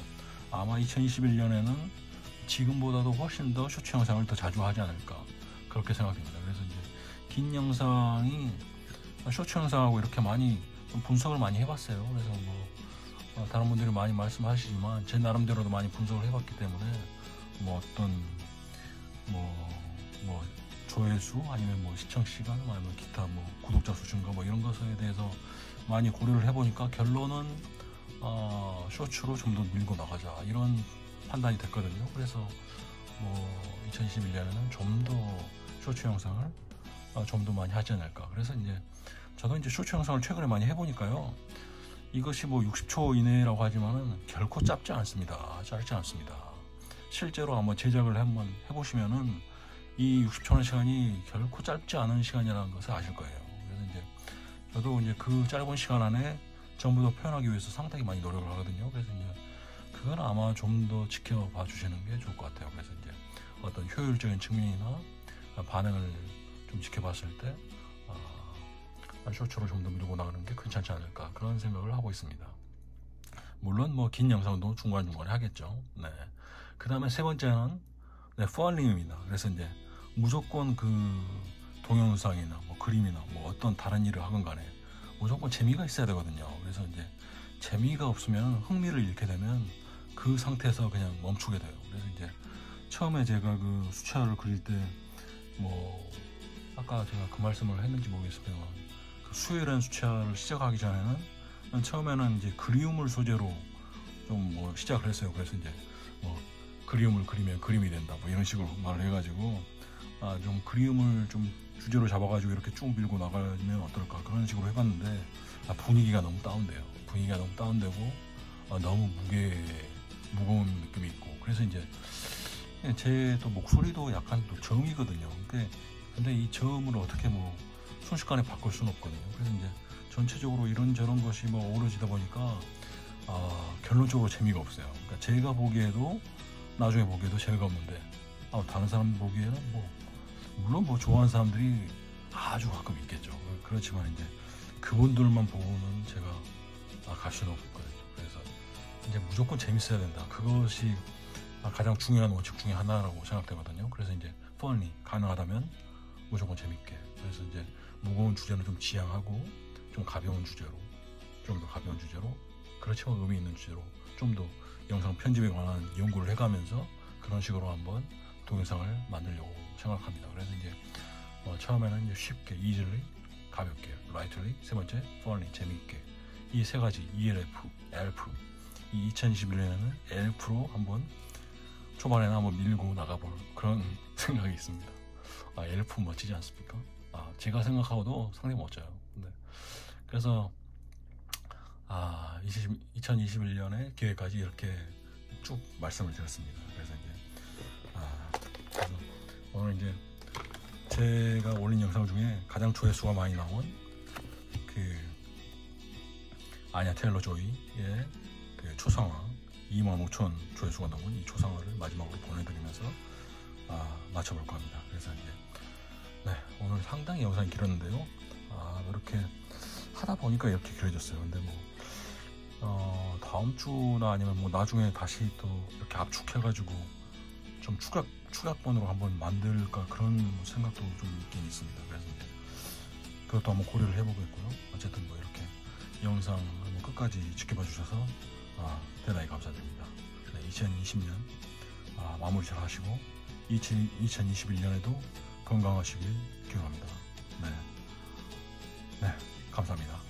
아마 2021년에는 지금보다도 훨씬 더 쇼츠 영상을 더 자주 하지 않을까, 그렇게 생각됩니다. 그래서 이제 긴 영상이 쇼츠 영상하고 이렇게 많이 좀 분석을 많이 해봤어요. 그래서 다른 분들이 많이 말씀하시지만 제 나름대로도 많이 분석을 해봤기 때문에 어떤 조회수, 아니면 시청 시간, 아니면 기타 구독자 수 증가 이런 것에 대해서 많이 고려를 해보니까 결론은 쇼츠로 좀 더 밀고 나가자, 이런 판단이 됐거든요. 그래서 2021년에는 좀 더 쇼츠 영상을 좀 더 많이 하지 않을까. 그래서 이제 저도 이제 쇼츠 영상을 최근에 많이 해보니까요, 이것이 60초 이내라고 하지만은 결코 짧지 않습니다. 실제로 한번 제작을 한번 해보시면은 이 60초의 시간이 결코 짧지 않은 시간이라는 것을 아실 거예요. 그래서 이제 저도 이제 그 짧은 시간 안에 전부 다 표현하기 위해서 상당히 많이 노력을 하거든요. 그래서 이제 그건 아마 좀 더 지켜봐 주시는 게 좋을 것 같아요. 그래서 이제 어떤 효율적인 측면이나 반응을 좀 지켜봤을 때 쇼츠로 좀 더 밀고 나가는 게 괜찮지 않을까, 그런 생각을 하고 있습니다. 물론 긴 영상도 중간중간에 하겠죠. 그 다음에 세 번째는 펀링입니다. 그래서 이제 무조건 동영상이나 그림이나 어떤 다른 일을 하건 간에 무조건 재미가 있어야 되거든요. 그래서 이제 재미가 없으면 흥미를 잃게 되면 그 상태에서 그냥 멈추게 돼요. 그래서 이제 처음에 제가 그 수채화를 그릴 때 뭐 아까 제가 그 말씀을 했는지 모르겠으면 그 수요일엔 수채화를 시작하기 전에는 처음에는 이제 그리움을 소재로 좀 뭐 시작을 했어요. 그래서 이제 뭐 그리움을 그리면 그림이 된다 뭐 이런 식으로 말을 해가지고 좀 그리움을 좀 주제로 잡아가지고 이렇게 쭉 밀고 나가면 어떨까 그런 식으로 해봤는데 분위기가 너무 다운돼요. 분위기가 너무 다운되고 너무 무거운 느낌이 있고 그래서 이제 제 또 목소리도 약간 또 저음이거든요. 근데 이 저음을 어떻게 뭐 순식간에 바꿀 수는 없거든요. 그래서 이제 전체적으로 이런저런 것이 뭐 어우러지다 보니까 결론적으로 재미가 없어요. 그러니까 제가 보기에도 나중에 보기에도 재미가 없는데 다른 사람 보기에는 뭐 물론 뭐 좋아하는 사람들이 아주 가끔 있겠죠. 그렇지만 이제 그분들만 보고는 제가 갈 수는 없거든요. 그래서 이제 무조건 재밌어야 된다. 그것이 가장 중요한 원칙 중에 하나라고 생각되거든요. 그래서 이제 funny 가능하다면 무조건 재밌게. 그래서 이제 무거운 주제는 좀 지양하고 좀 가벼운 주제로, 좀 더 가벼운 주제로, 그렇지만 의미 있는 주제로 좀 더 영상 편집에 관한 연구를 해가면서 그런 식으로 한번 동영상을 만들려고 생각합니다. 그래서 이제 처음에는 이제 쉽게, easily, 가볍게, lightly, 세 번째 funny, 재미있게, 이 세 가지 ELF, ELF, 이 2021년에는 ELF로 한번 초반에는 한번 밀고 나가볼 그런 생각이 있습니다. ELF 멋지지 않습니까? 제가 생각하고도 상당히 멋져요. 네. 그래서 2021년의 계획까지 이렇게 쭉 말씀을 드렸습니다. 그래서 그래서 오늘 이제 제가 올린 영상 중에 가장 조회수가 많이 나온 그 아냐 테일러 조이의 그 초상화 25,000 조회수가 넘은 이 초상화를 마지막으로 보내드리면서 마쳐볼까 합니다. 그래서 이제 오늘 상당히 영상이 길었는데요. 이렇게 하다 보니까 이렇게 길어졌어요. 근데 뭐 다음 주나 아니면 뭐 나중에 다시 또 이렇게 압축해가지고 좀 축약본으로 한번 만들까 그런 생각도 좀 있긴 있습니다. 그래서 그것도 한번 고려를 해보겠고요. 어쨌든 뭐 이렇게 영상 한번 끝까지 지켜봐 주셔서 대단히 감사드립니다. 2020년 마무리 잘 하시고 2021년에도 건강하시길 기원합니다. 네, 감사합니다.